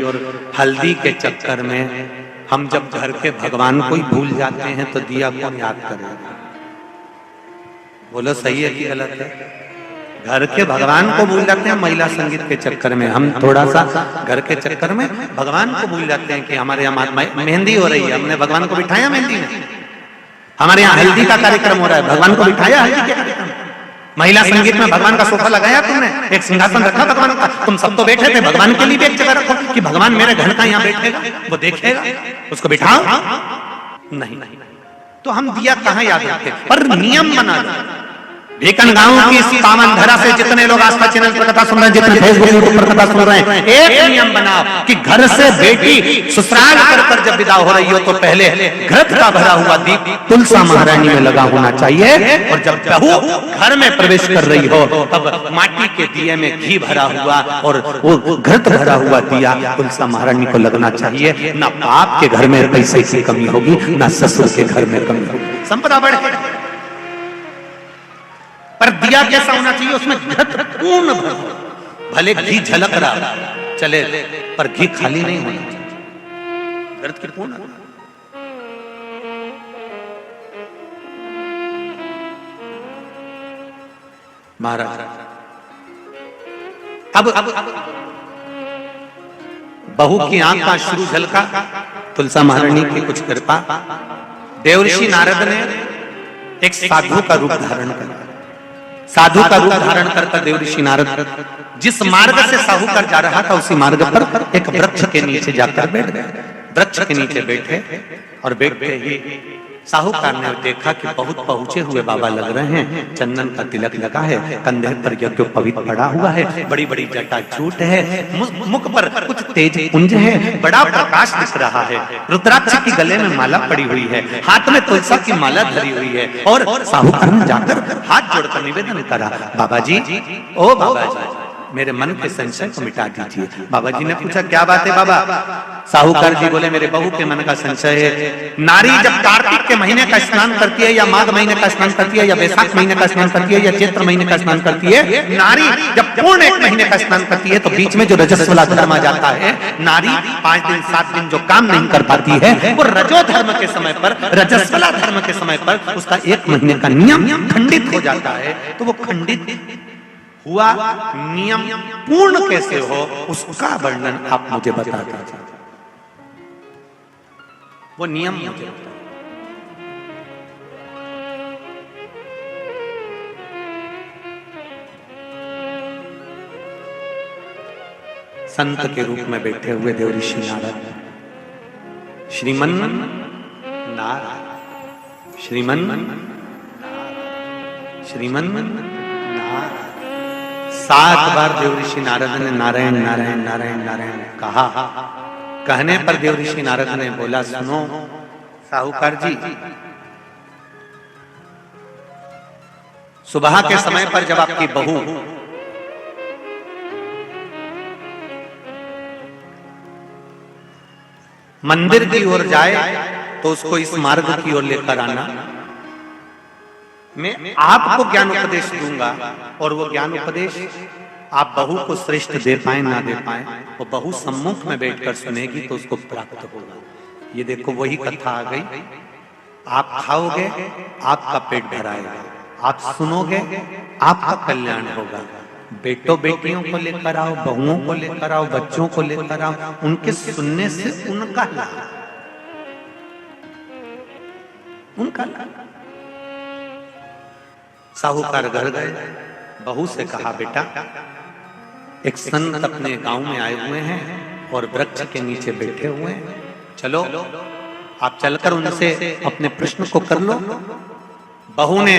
Speaker 1: हल्दी के चक्कर में हम जब घर के भगवान को ही भूल जाते हैं तो दिया कौन याद करेगा? बोलो सही है कि गलत है? घर के भगवान को भूल जाते हैं महिला संगीत के चक्कर में। हम थोड़ा सा घर के चक्कर में भगवान को भूल जाते हैं कि हमारे यहाँ मेहंदी हो रही है, हमने भगवान को बिठाया मेहंदी में। हमारे यहाँ हल्दी का कार्यक्रम हो रहा है, भगवान को बिठाया हल्दी के कार्यक्रम। महिला संगीत में भगवान का सोफा लगाया तुमने, एक सिंहासन रखा भगवान का, तुम सब तो बैठे थे, भगवान के लिए भी एक जगह रखो कि भगवान मेरे घर का यहाँ बैठेगा, वो देखेगा, उसको बिठाओ। नहीं, तो हम दिया कहाँ याद रखते, पर नियम बना दो। भिकन गांव की इस पावन धरा से जितने लोग आस्था चैनल पर कथा सुन रहे हैं, जितने फेसबुक यूट्यूब पर कथा सुन रहे हैं, एक नियम बनाओ कि घर से बेटी ससुराल कर जब विदा हो रही हो तो पहले घृत का भरा हुआ दीप तुलसा महारानी में लगा होना चाहिए, और जब बहू घर में प्रवेश कर रही हो तब माटी के दिए में घी भरा हुआ और वो घृत भरा हुआ दिया तुलसा महारानी को लगना चाहिए। ना बाप के घर में पैसे की कमी होगी, ना ससुर के घर में कमी होगी, संपदा बढ़ेगी। पर दिया कैसा होना चाहिए? उसमें घृत पूर्ण भरा, भले घी झलक रहा चले पर घी खाली नहीं होना चाहिए, घृत की पूर्ण। महाराज अब बहू की आंख का अश्रु झलका, तुलसा महारानी की कुछ कृपा, देवर्षि नारद ने एक साधु का रूप धारण किया। साधु का रूप धारण करकर देवर्षि नारद जिस मार्ग से साहूकार जा रहा था उसी मार्ग पर एक वृक्ष के नीचे जाकर बैठ गए। वृक्ष के नीचे बैठे और बैठते ही साहूकार ने देखा कि बहुत पहुंचे हुए बाबा लग रहे हैं, चंदन का तिलक लगा है, कंधे पर यज्ञोपवीत पड़ा हुआ है, बड़ी बड़ी जटा झूठ है, मुख पर कुछ तेज पुंज है, बड़ा प्रकाश दिख रहा है, रुद्राक्ष की गले में माला पड़ी हुई है, हाथ में तुलसी की माला धरी हुई है। और साहूकार ने जाकर हाथ जोड़कर निवेदन करा, बाबा जी, ओ बाबा जी, मेरे मन के संशय को मिटा दीजिए। बाबा जी ने पूछा क्या बात है बाबा? साहूकार जी बोले मेरे बहू के मन का संशय है। नारी जब कार्तिक के महीने का स्नान करती है या माघ महीने का स्नान करती है या वैशाख महीने का स्नान करती है या चैत्र महीने का स्नान करती है, नारी जब जब पूर्ण 1 महीने का स्नान करती है तो बीच में जो रजस वाला धर्म आ जाता है, नारी 5 दिन 7 दिन जो काम नहीं कर पाती है, वो रजो धर्म के समय पर, रजस वाला धर्म के समय पर उसका 1 महीने का नियम खंडित हो जाता है। तो वो खंडित हुआ नियम पूर्ण कैसे हो, उसका वर्णन आप मुझे बता दीजिए। वो नियम मुझे संत के रूप में बैठे हुए देवऋषि नारद, श्रीमन नारायण, श्रीमन श्रीमन नारायण, 7 बार देवऋषि नारद ने नारायण नारायण नारायण नारायण कहा। कहने पर देवऋषि नारद ने बोला, सुनो साहूकार जी, सुबह के समय पर जब आपकी बहू मंदिर की ओर जाए तो उसको इस मार्ग की ओर लेकर आना। मैं आपको ज्ञान उपदेश दूंगा और वो ज्ञान उपदेश आप बहू को श्रेष्ठ दे पाए ना दे पाए, वो बहू सम्मुख में बैठकर सुनेगी तो उसको प्राप्त होगा। ये देखो वही कथा आ गई। आप खाओगे आपका पेट भराएगा, आप सुनोगे आपका कल्याण होगा। बेटों बेटियों को लेकर आओ, बहुओं को लेकर आओ, बच्चों को लेकर आओ, उनके सुनने से उनका लाभ, उनका लाभ। साहूकार घर गए, बहू से कहा, बेटा एक संत अपने गांव में आए हुए हैं और वृक्ष के नीचे बैठे हुए हैं, चलो आप चलकर उनसे अपने प्रश्न को कर लो। बहू ने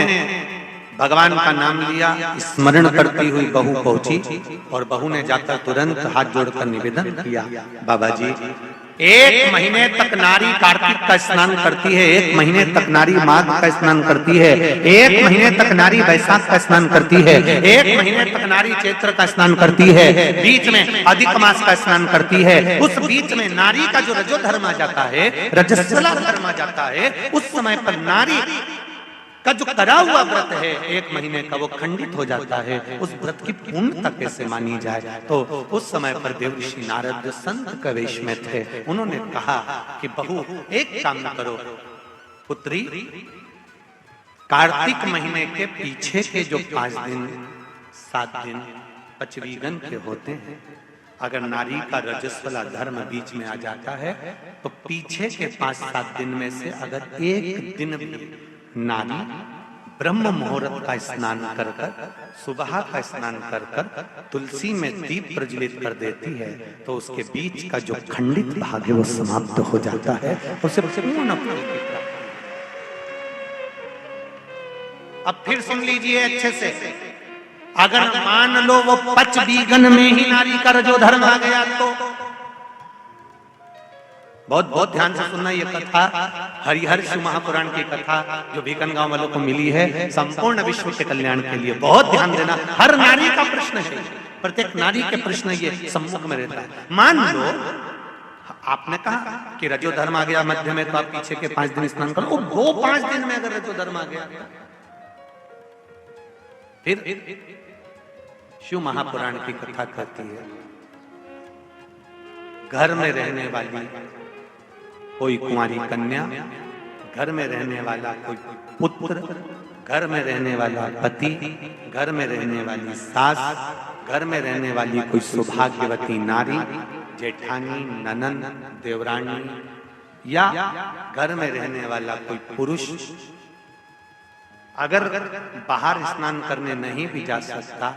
Speaker 1: भगवान का नाम लिया, स्मरण करती हुई बहू पहुंची और बहू ने जाकर तुरंत हाथ जोड़कर निवेदन किया, बाबा जी 1 महीने तक नारी कार्तिक का स्नान करती है, 1 महीने तक नारी माघ का स्नान करती है, 1 महीने तक नारी वैशाख का स्नान करती है, 1 महीने तक नारी चैत्र का स्नान करती है, बीच में अधिक मास का स्नान करती है। उस बीच में नारी का जो रजो धर्म आ जाता है, रजस्वला धर्म आ जाता है, उस समय पर नारी का जो करा हुआ व्रत है 1 महीने का, वो खंडित हो जाता है। उस व्रत की पूर्णता कैसे मानी जाए? तो उस समय पर देवऋषि नारद जो संत के वेश में थे, उन्होंने कहा कि बहू एक काम करो पुत्री, कार्तिक महीने के पीछे के जो 5 दिन 7 दिन पचवीगन के होते हैं, अगर नारी का रजस्वला धर्म बीच में आ जाता है तो पीछे के 5-7 दिन में से अगर एक दिन भी नारी ब्रह्म मुहूर्त का स्नान कर कर, सुबह का स्नान कर कर तुलसी में दीप प्रज्वलित कर देती है तो उसके बीच का जो खंडित भाग है वो समाप्त हो जाता है, उसे पूर्ण फल की प्राप्ति। अब फिर सुन लीजिए अच्छे से, अगर मान लो वो पचवीगन में ही नारी का रजो धर्म आ गया तो बहुत बहुत ध्यान से सुनना। ये कथा हरिहर शिव महापुराण की कथा जो भीकन गांव वालों को मिली है, संपूर्ण विश्व के कल्याण के लिए बहुत ध्यान देना। हर नारी का प्रश्न है, प्रत्येक नारी के प्रश्न ये सम्मुख में रहता है। मान लो आपने कहा कि रजो धर्म आ गया मध्य में, तो आप पीछे के 5 दिन स्नान करो। वो 5 दिन में अगर रजो धर्म आ गया फिर शिव महापुराण की कथा कहती है, घर में रहने वाली कोई कुंवारी कन्या, घर में रहने वाला कोई पुत्र, घर में रहने वाला पति, घर में रहने वाली सास, घर में रहने वाली कोई सौभाग्यवती नारी, जेठानी, ननन, देवरानी, या घर में रहने वाला कोई पुरुष अगर बाहर स्नान करने नहीं भी जा सकता,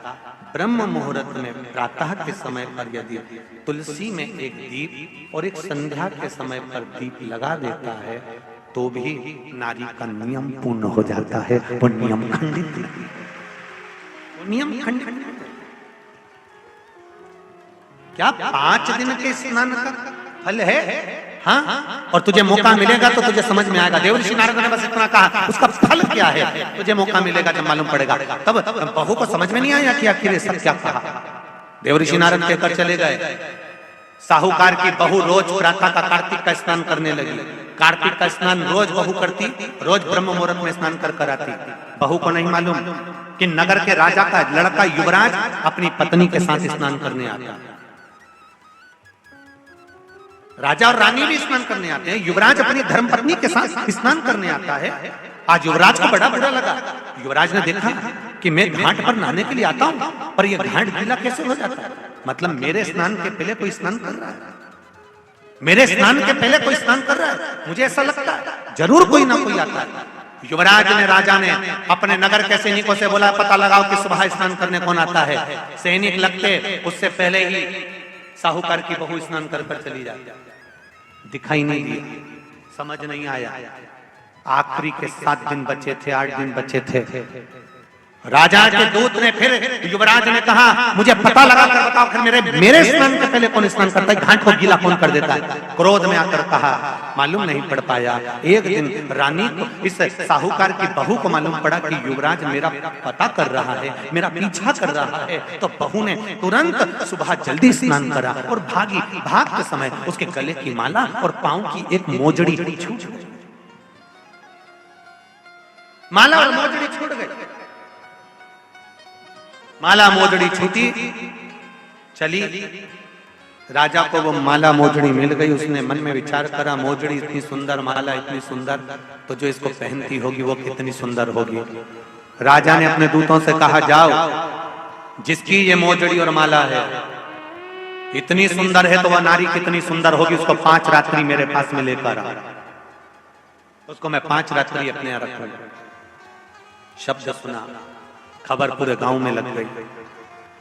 Speaker 1: ब्रह्म मुहूर्त में प्रातः के समय पर यदि तुलसी में एक दीप और एक संध्या के समय पर दीप लगा देता है तो भी नारी का नियम पूर्ण हो जाता है। वो नियम खंडित नहीं, वो नियम खंडित। क्या 5 दिन के स्नान का फल है? हाँ, और तुझे मौका मिलेगा तो तुझे समझ में आएगा। देवऋषि नारद ने बस इतना कहा, उसका फल क्या है तुझे मौका मिलेगा जब मालूम पड़ेगा। तब बहू को समझ में नहीं आया कि आखिर ये सब क्या कहा। देवऋषि नारद कहकर चले गए। साहूकार की बहू रोज प्रातः का कार्तिक का स्नान करने लगी। कार्तिक का स्नान रोज बहू करती, रोज ब्रह्म मुहूर्त में स्नान कर कर आती। बहू को नहीं मालूम कि नगर के राजा का लड़का युवराज अपनी पत्नी के साथ स्नान करने आता है। राजा और रानी भी स्नान करने आते हैं, युवराज अपनी धर्मपत्नी के साथ स्नान करने आता है। आज युवराज को बड़ा बुरा लगा। युवराज ने देखा कि मैं घाट पर नहाने के लिए आता हूं, पर यह घाट गीला कैसे हो जाता है? मतलब मेरे स्नान के पहले कोई स्नान कर रहा है, मेरे स्नान के पहले कोई स्नान कर रहा है, मुझे ऐसा लगता है जरूर कोई ना कोई आता है। युवराज ने, राजा ने अपने नगर के सैनिकों से बोला, पता लगाओ कि सुबह स्नान करने कौन आता है। सैनिक लगते उससे पहले ही साहूकार की बहू स्नान कर कर चली जाती, दिखाई नहीं दिया, समझ नहीं आया। आखिरी के 7 दिन बचे थे, 8 दिन बचे थे। राजा के दूत ने फिर युवराज ने कहा, मुझे पता लगा कर बताओ फिर मेरे स्नान के पहले कौन स्नान करता है, घाट को गीला कौन कर देता है। क्रोध में आकर कहा, मालूम नहीं पड़ पाया। एक दिन रानी को, इस साहूकार की बहू को मालूम पड़ा कि युवराज मेरा पता कर रहा है, मेरा पीछा कर रहा है। तो बहू ने तुरंत सुबह जल्दी स्नान करा और भागी। भागते समय उसके गले की माला और पांव की एक मोजड़ी छूट गई। माला और मोजड़ी छूट गई। माला मोजड़ी छूटी, चली। राजा को वो माला मोजड़ी मिल गई। उसने मन में विचार करा, मोजड़ी इतनी सुंदर, माला इतनी सुंदर, तो जो इसको पहनती होगी वो कितनी सुंदर होगी। राजा ने अपने दूतों से कहा, जाओ, जिसकी ये मोजड़ी और माला है इतनी सुंदर है तो वह नारी कितनी सुंदर होगी, उसको 5 रात्रि मेरे पास में लेकर आ। उसको मैं 5 रात्रि अपने यहाँ रखूंगा। शब्द सुना, खबर पूरे गांव में लग गई।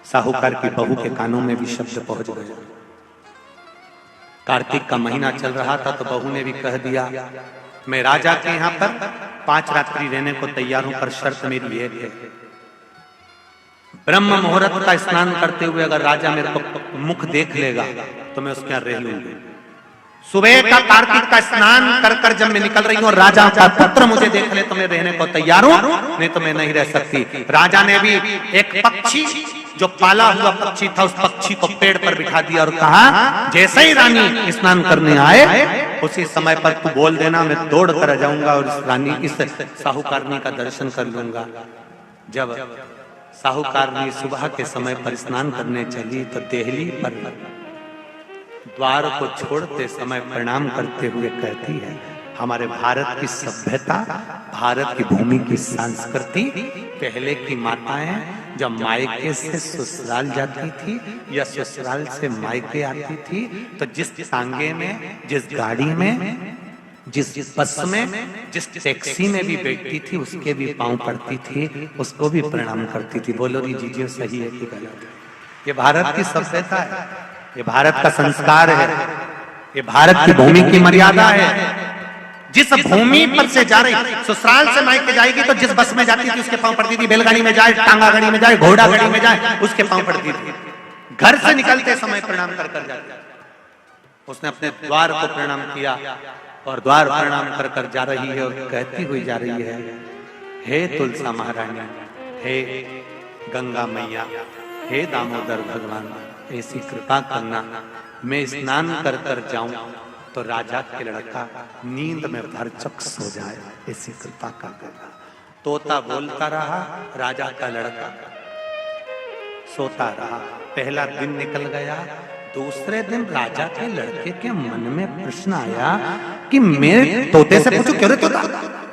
Speaker 1: साहूकार की बहू के कानों में भी शब्द पहुंच गए। कार्तिक का महीना चल रहा था तो बहू ने भी कह दिया, मैं राजा के यहाँ पर 5 रात्रि रहने को तैयार हूं, पर शर्त मेरी एक है, ब्रह्म मुहूर्त का स्नान करते हुए अगर राजा मेरे को मुख देख लेगा तो मैं उसके यहाँ रह लूंगी। सुबह का कार्तिक का स्नान कर कर जब मैं निकल रही हूँ और राजा का पुत्र मुझे देख ले तो मैं रहने को तैयार हूँ, नहीं तो मैं नहीं रह सकती। राजा ने भी एक पक्षी, जो पाला हुआ पक्षी था, उस पक्षी को पेड़ पर बिठा दिया और कहा, जैसे ही रानी स्नान करने आए उसी समय पर तू बोल देना, मैं दौड़ कर जाऊंगा और इस रानी, इस साहूकारनी का दर्शन कर लूंगा। जब साहूकारनी सुबह के समय पर स्नान करने चली तो देहली पर द्वार को छोड़ते समय प्रणाम करते हुए कहती है, हमारे भारत की सभ्यता, भारत की भूमि की संस्कृति, पहले की माताएं जब मायके से ससुराल जाती थी या ससुराल से मायके आती थी तो जिस टांगे में, जिस गाड़ी में, जिस बस में, जिस टैक्सी में भी बैठती थी उसके भी पांव पड़ती थी, उसको भी प्रणाम करती थी। बोलो दीजिए सही है कि गलत? ये भारत की सभ्यता है, ये भारत का संस्कार है, ये भारत की भूमि की मर्यादा है। जिस भूमि पर से जा रही, ससुराल से मायके जाएगी तो जिस बस में जाती थी उसके पांव पड़ती थी, बैलगाड़ी में जाए, टांगा गाड़ी में जाए, घोड़ा गाड़ी में जाए, उसके पांव पड़ती थी। घर से निकलते समय प्रणाम कर कर जाती। उसने अपने द्वार को प्रणाम किया और द्वार प्रणाम कर कर जा रही है और कहती हुई जा रही है, हे तुलसा महारानी, हे गंगा मैया, हे दामोदर भगवान, ऐसी कृपा करना मैं स्नान कर कर जाऊं तो राजा के लड़का नींद में भरचक सो जाए, ऐसी कृपा का करना। तोता बोलता रहा, राजा का लड़का सोता रहा। पहला दिन निकल गया। दूसरे दिन राजा के लड़के के मन में प्रश्न आया कि मेरे तोते से पूछो, क्यों रे तोता,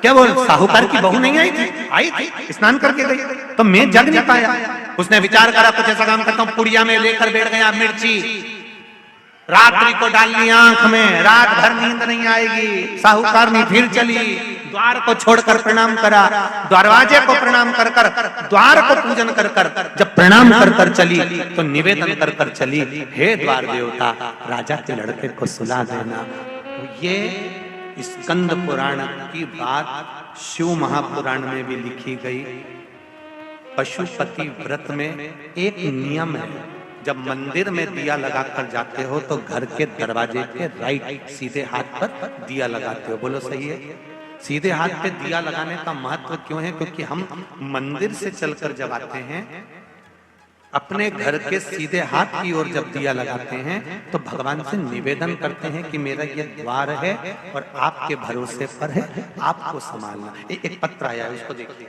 Speaker 1: क्या वो साहूकार की बहू नहीं आई थी? आई थी, स्नान करके गई, तो मैं जग नहीं पाया। उसने विचार करा, कुछ ऐसा काम करता हूं, पुड़िया में लेकर बैठ गया मिर्ची, रात्रि को डाल ली आंख में, रात भर नींद नहीं आएगी। साहूकारनी फिर चली, द्वार को छोड़कर प्रणाम करा, दरवाजे को प्रणाम कर कर, द्वार को पूजन कर कर, जब प्रणाम कर कर चली तो निवेदन कर कर चली, हे द्वार देवता, राजा के लड़के को सुला देना। ये स्कंद पुराण की बात शिव महापुराण में भी लिखी गई। पशुपति व्रत में एक नियम है, जब मंदिर में दिया लगाकर जाते हो तो घर के दरवाजे के राइट सीधे हाथ पर दिया लगाते हो। बोलो सही है? सीधे हाथ पे दिया लगाने का महत्व क्यों है? क्योंकि हम मंदिर से चलकर जब आते हैं, अपने घर के सीधे हाथ की ओर जब दिया लगाते हैं तो भगवान से निवेदन करते हैं कि मेरा ये द्वार है और आपके भरोसे पर है, आपको संभालना। एक पत्र आया है, उसको देखिए।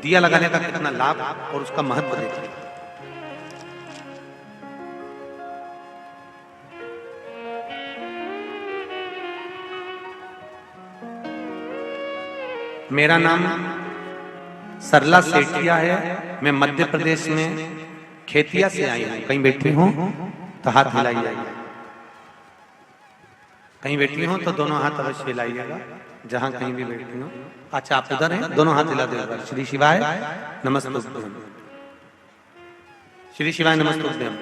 Speaker 1: दिया लगाने का कितना लाभ और उसका महत्व देखिए। मेरा नाम सरला सेठिया है, मैं मध्य प्रदेश में खेतिया से आई हूँ। कहीं बैठी हूँ तो हाथ हिलाइए, कहीं बैठी हूँ तो दोनों हाथ अवश्य हिलाइएगा, जहां कहीं भी बैठी हूँ। अच्छा, आप उधर हैं, दोनों हाथ हिला दो। श्री शिवाय नमस्तुभ्यम, श्री शिवाय नमस्तुभ्यम।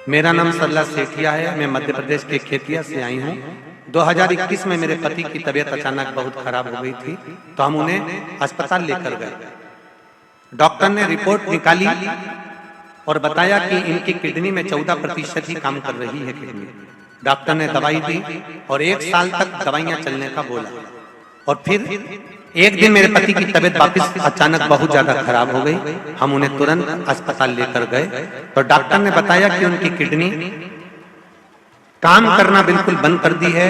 Speaker 1: मेरा नाम सरला सेठिया है, मैं मध्य प्रदेश के खेतिया से आई हूँ। 2021 में मेरे पति की तबीयत अचानक बहुत खराब हो गई थी, तो हम उन्हें अस्पताल लेकर गए। डॉक्टर ने रिपोर्ट निकाली और बताया कि इनकी किडनी में 14% ही काम कर रही है किडनी। डॉक्टर ने दवाई दी और 1 साल तक दवाइयां चलने का बोला। और फिर एक दिन मेरे पति की तबीयत वापस अचानक बहुत ज्यादा खराब हो गई। हम उन्हें तुरंत अस्पताल लेकर गए तो डॉक्टर ने बताया कि उनकी किडनी काम करना बिल्कुल बंद कर दी है।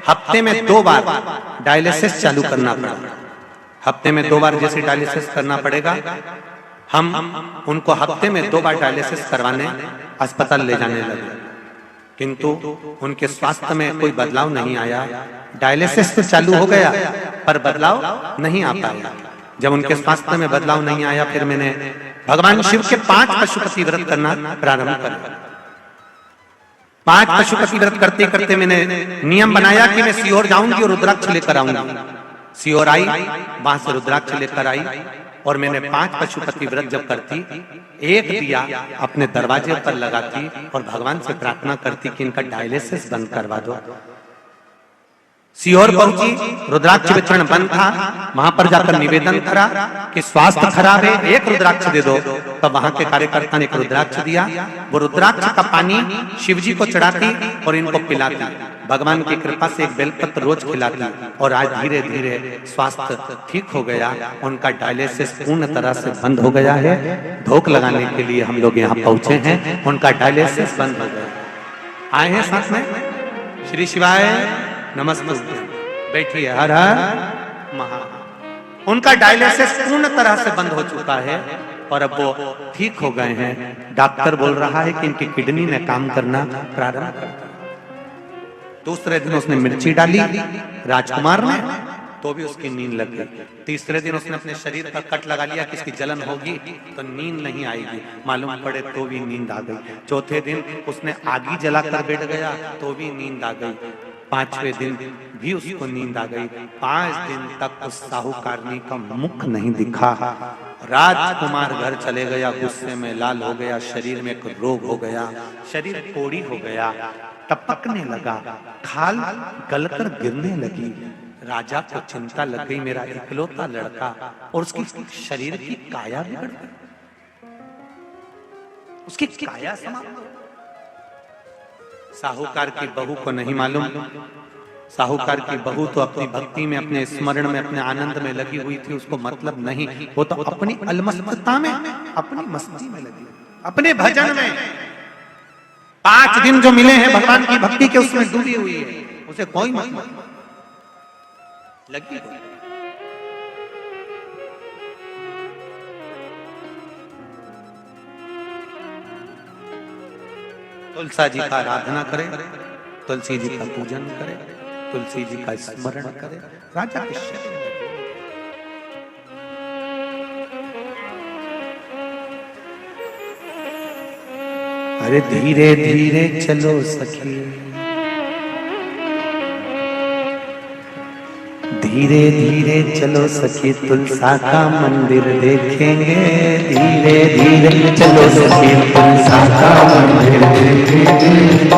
Speaker 1: हफ्ते में 2 बार डायलिसिस चालू करना पड़ा। हफ्ते में 2 बार जैसे डायलिसिस करना पड़ेगा, हम उनको हफ्ते में 2 बार डायलिसिस करवाने अस्पताल ले जाने लगे, किंतु उनके स्वास्थ्य में कोई बदलाव नहीं आया। डायलिसिस तो चालू हो गया पर बदलाव नहीं आ पाया। जब उनके स्वास्थ्य में बदलाव नहीं आया, फिर मैंने भगवान शिव के 5 पशुपति व्रत करना प्रारंभ कर। 5 पशुपति व्रत करते करते मैंने नियम बनाया कि मैं सीहोर जाऊंगी और रुद्राक्ष लेकर आऊंगी। सीहोर आई, वहां से रुद्राक्ष लेकर आई और मैंने 5 पशुपति व्रत जब करती, एक दिया अपने दरवाजे पर लगाती और भगवान से प्रार्थना करती कि इनका डायलिसिस बंद करवा दो। सीहोर पहुंची, रुद्राक्ष वितरण बंद था, वहां पर जाकर निवेदन करा कि स्वास्थ्य खराब है, एक रुद्राक्ष दे दो। तब वहां के कार्यकर्ता ने एक रुद्राक्ष दिया। वो रुद्राक्ष का पानी शिव जी को चढ़ाती और इनको पिलाती। भगवान की कृपा से एक बेलपत्र रोज खिलाती और आज धीरे धीरे स्वास्थ्य ठीक हो गया। उनका डायलिसिस पूर्ण तरह से बंद हो गया है। धोख लगाने के लिए हम लोग यहाँ पहुंचे हैं, उनका डायलिसिस बंद हो गया। आए हैं साथ में, श्री शिवाय नमस्ते। बैठिए, हर हर महा। उनका डायलिसिस पूर्ण तरह से बंद हो चुका है और अब वो ठीक हो गए हैं। डॉक्टर बोल रहा है कि इनकी किडनी ने काम करना प्रारंभ कर दिया। दूसरे दिन उसने मिर्ची डाली राजकुमार ने, तो भी उसकी नींद लग गई। तीसरे दिन उसने अपने शरीर पर कट लगा लिया कि इसकी जलन होगी तो नींद नहीं आएगी, मालूम पड़े तो भी नींद आ गई। चौथे दिन उसने आगी जलाकर बैठ गया तो भी नींद आ गई। 5वें दिन भी उसको नींद आ गई। 5 दिन तक उस साहूकारनी का मुख नहीं दिखा। राजकुमार घर चले गया, गुस्से में लाल हो गया, शरीर में एक रोग हो गया, शरीर कोड़ी हो गया, टपकने लगा, खाल गलकर गिरने लगी। राजा को चिंता लग गई, मेरा इकलौता लड़का और उसकी शरीर की काया बिगड़ गई, उसकी काया समाप्त। साहूकार की बहू को नहीं मालूम, साहूकार की बहू तो अपनी भक्ति में, अपने स्मरण में, अपने आनंद में लगी हुई थी, उसको मतलब नहीं। वो तो अपनी अलमस्तता में, अपनी मस्ती में लगी, अपने भजन में। 5 दिन जो मिले हैं भगवान की भक्ति के, उसमें डूबी हुई है, उसे कोई मतलब लगी हुई। तुलसा जी का आराधना करें, तुलसी जी का पूजन करें, तुलसी जी का स्मरण करें, राजा के शरण। अरे धीरे धीरे चलो सखी, धीरे धीरे चलो सखी, तुलसा का मंदिर देखेंगे। धीरे धीरे चलो सखी, तुलसा का मंदिर देखेंगे।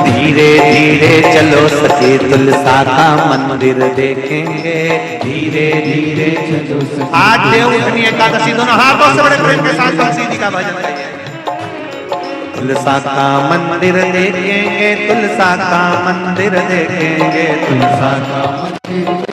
Speaker 1: धीरे धीरे चलो सखी, तुलसा का मंदिर देखेंगे। धीरे धीरे चलो सखी। आज देवउठनी एकादशी, दोनों हाथों से बड़े प्रेम के साथ तुलसी जी का भजन करिए। तुलसा का मंदिर देखेंगे, तुलसा का मंदिर देखेंगे, तुलसा का मंदिर,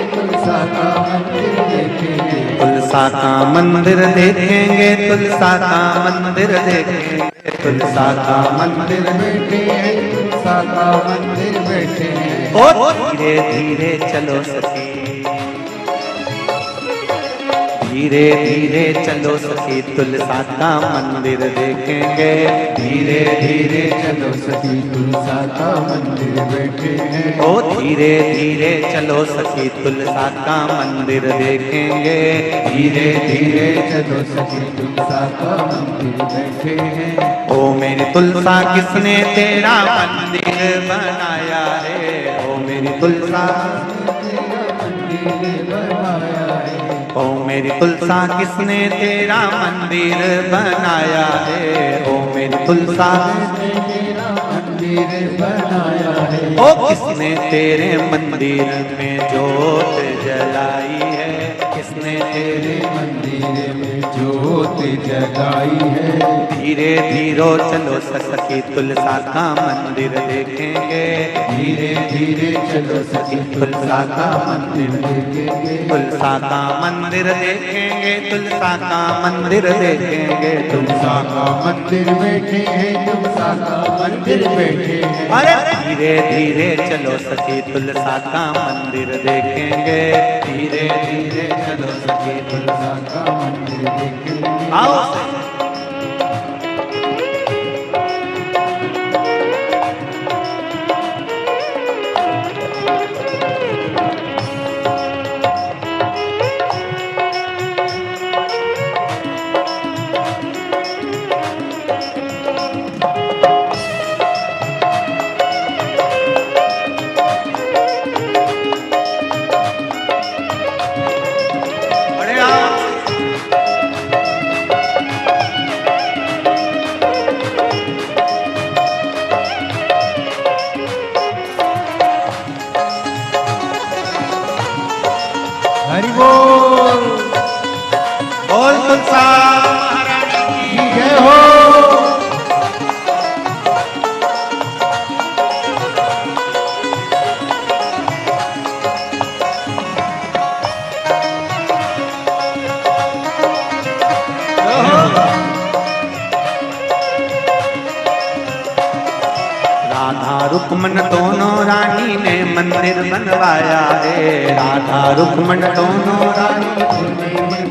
Speaker 1: तुलसा
Speaker 2: का मंदिर देखेंगे,
Speaker 1: तुलसा का मंदिर देखेंगे, तुलसा का मंदिर देखेंगे, तुलसा का मंदिर
Speaker 2: बैठे हैं, तुलसा का मंदिर बैठे हैं।
Speaker 1: ओ धीरे धीरे चलो सखी, धीरे धीरे चलो सखी, तुलसा का मंदिर देखेंगे,
Speaker 2: धीरे धीरे चलो सखी, तुलसा का मंदिर बैठे हैं।
Speaker 1: ओ धीरे धीरे चलो सखी, तुलसा का मंदिर देखेंगे,
Speaker 2: धीरे धीरे चलो सखी, तुलसा का मंदिर बैठे हैं।
Speaker 1: ओ मेरी तुलसा किसने तेरा मंदिर बनाया है, ओ मेरी तुलसा,
Speaker 2: मंदिर बनाया है,
Speaker 1: ओ मेरी तुलसा किसने तेरा मंदिर बनाया है, ओ मेरी तुलसा,
Speaker 2: तेरा मंदिर बनाया है।
Speaker 1: ओ किसने तेरे मंदिर में जोत जलाई है, किसने तेरे
Speaker 2: मंदिर में ज्योत जगाई है।
Speaker 1: धीरे धीरे चलो सखी, तुलसा का मंदिर देखेंगे,
Speaker 2: धीरे धीरे चलो सखी, तुलसा का मंदिर देखेंगे,
Speaker 1: तुलसा का मंदिर देखेंगे, तुलसा का मंदिर देखेंगे,
Speaker 2: तुलसा का मंदिर बैठे हैं, तुलसा का मंदिर बैठे हैं।
Speaker 1: अरे धीरे धीरे चलो सखी, तुलसा का मंदिर देखेंगे,
Speaker 2: धीरे धीरे चलो सखी, तुलसा का मंदिर देखेंगे।
Speaker 1: आओ अरे आओ
Speaker 2: हरि बोल,
Speaker 1: बोल तुलसा महारानी की
Speaker 2: जय हो।
Speaker 1: राधा रुक्मन दोनों रानी ने मंदिर बनवाया है, राधा रुक्मन दोनों रानी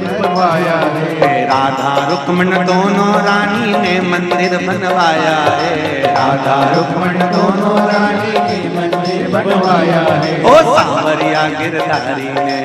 Speaker 2: बनवाया है,
Speaker 1: राधा रुक्मन दोनों रानी ने मंदिर बनवाया है, राधा
Speaker 2: रुक्मण दोनों रानी ने मंदिर बनवाया है।
Speaker 1: ओ सांवरिया गिरधारी ने,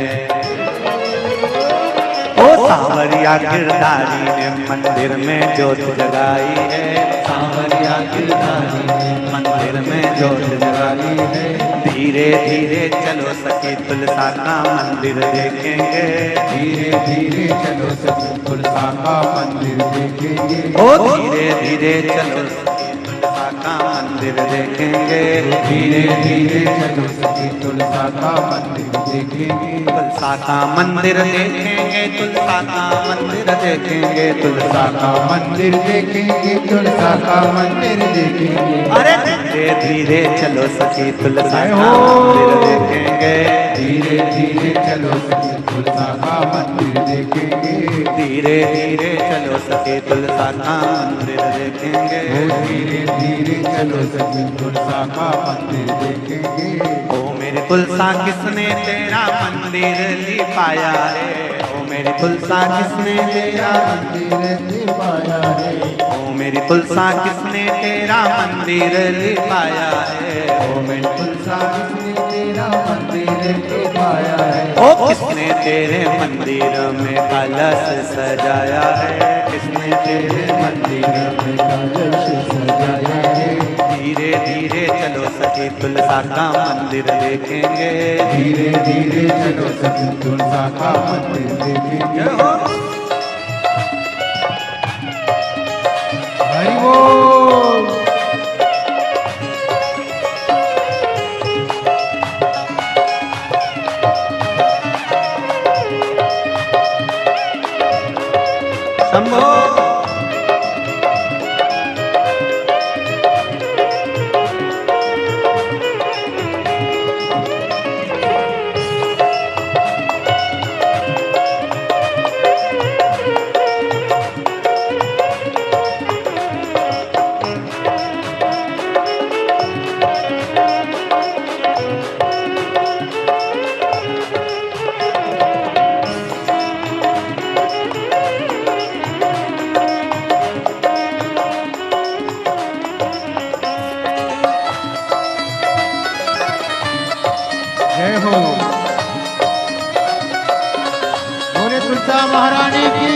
Speaker 1: ओ सांवरिया गिरधारी ने मंदिर में ज्योत जगाई है, सांवरिया गिरधारी ने मंदिर में ज्योत जगाई है। धीरे धीरे चलो सखी, तुलसा का मंदिर देखेंगे,
Speaker 2: धीरे धीरे चलो सखी, तुलसा का मंदिर देखेंगे।
Speaker 1: ओ धीरे धीरे चलो सखी, तुलसा का मंदिर देखेंगे,
Speaker 2: धीरे धीरे चलो सखी, तुलसा का मंदिर देखेंगे।
Speaker 1: तुलसा का मंदिर देखेंगे, तुलसा का मंदिर देखेंगे, तुलसा
Speaker 2: तुलसा का मंदिर देखेंगे, तुलसा का मंदिर देखेंगे।
Speaker 1: अरे धीरे धीरे चलो सखी, तुलसा का मंदिर देखेंगे,
Speaker 2: धीरे धीरे चलो सखी, तुलसा का मंदिर देखेंगे।
Speaker 1: धीरे धीरे चलो सखी, तुलसा का मंदिर देखेंगे,
Speaker 2: धीरे धीरे चलो सखी, तुलसा का मंदिर देखेंगे।
Speaker 1: ओ मेरी तुलसा किसने तेरा मंदिर लिपाया है, ओ मेरी तुलसा किसने तेरा,
Speaker 2: मंदिर लिपाया है,
Speaker 1: ओ मेरी तुलसा किसने तेरा मंदिर लिपाया है, ओ मेरी
Speaker 2: तुलसा किसने तेरा मंदिर लिपाया है।
Speaker 1: ओ किसने तेरे मंदिर में कलश सजाया है, किसने तेरे
Speaker 2: मंदिर में कलश सजाया है।
Speaker 1: धीरे धीरे चलो सखी, तुलसा का मंदिर देखेंगे,
Speaker 2: धीरे धीरे चलो सखी, तुलसा का मंदिर देखेंगे। हरि बोल,
Speaker 1: शंभो
Speaker 2: बोले तुलसा महारानी की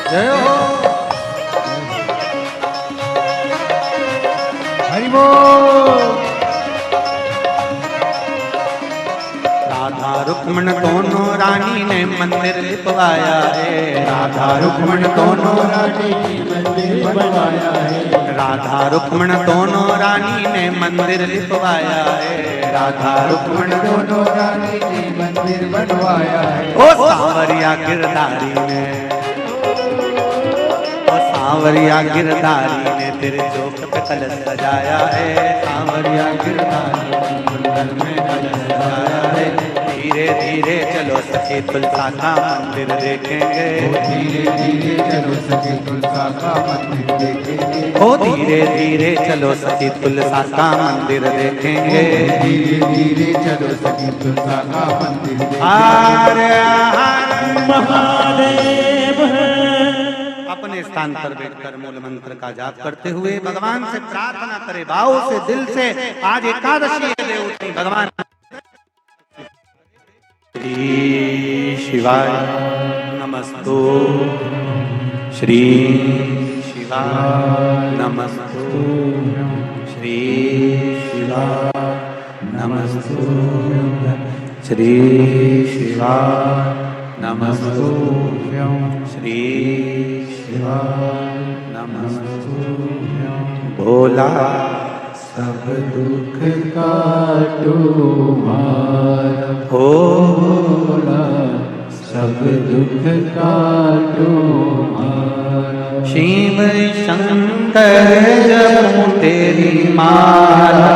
Speaker 2: जय हो। हरि बोल।
Speaker 1: राधा रुक्मण दोनों रानी ने मंदिर लिपवाया है।
Speaker 2: राधा रुक्मण दोनों रानी ने मंदिर बनवाया है।
Speaker 1: राधा रुक्मण दोनों रानी ने मंदिर लिपवाया है।
Speaker 2: राधा रुक्मण दोनों रानी ने मंदिर बनवाया है।
Speaker 1: ओ सांवरिया गिरधारी ने, ओ सांवरिया गिरधारी ने तेरे चौक पे कलश सजाया है। सांवरिया गिरधारी ने मंदिर में कलश सजाया है। धीरे धीरे चलो सखी तुलसा का मंदिर देखेंगे।
Speaker 2: धीरे धीरे चलो सखी तुलसा का मंदिर देखेंगे।
Speaker 1: ओ धीरे धीरे चलो सखी तुलसा का मंदिर देखेंगे।
Speaker 2: धीरे धीरे चलो सखी तुलसा का मंदिर देखेंगे।
Speaker 1: हर हर महादेव। अपने स्थान पर बैठकर मूल मंत्र का जाप करते हुए भगवान से प्रार्थना करे, भाव से, दिल से। आज एकादशी है देवती भगवान श्री शिवाय नमस्तु, श्री शिवाय नमस्तु, श्री शिवाय नमस्तु, श्री शिवाय नमस्तु, श्री शिवाय नमस्तु। भोला
Speaker 2: सब दुख काटो मारा,
Speaker 1: भोला
Speaker 2: सब दुख काटो मारा।
Speaker 1: शिव शंकर जपूं तेरी माला,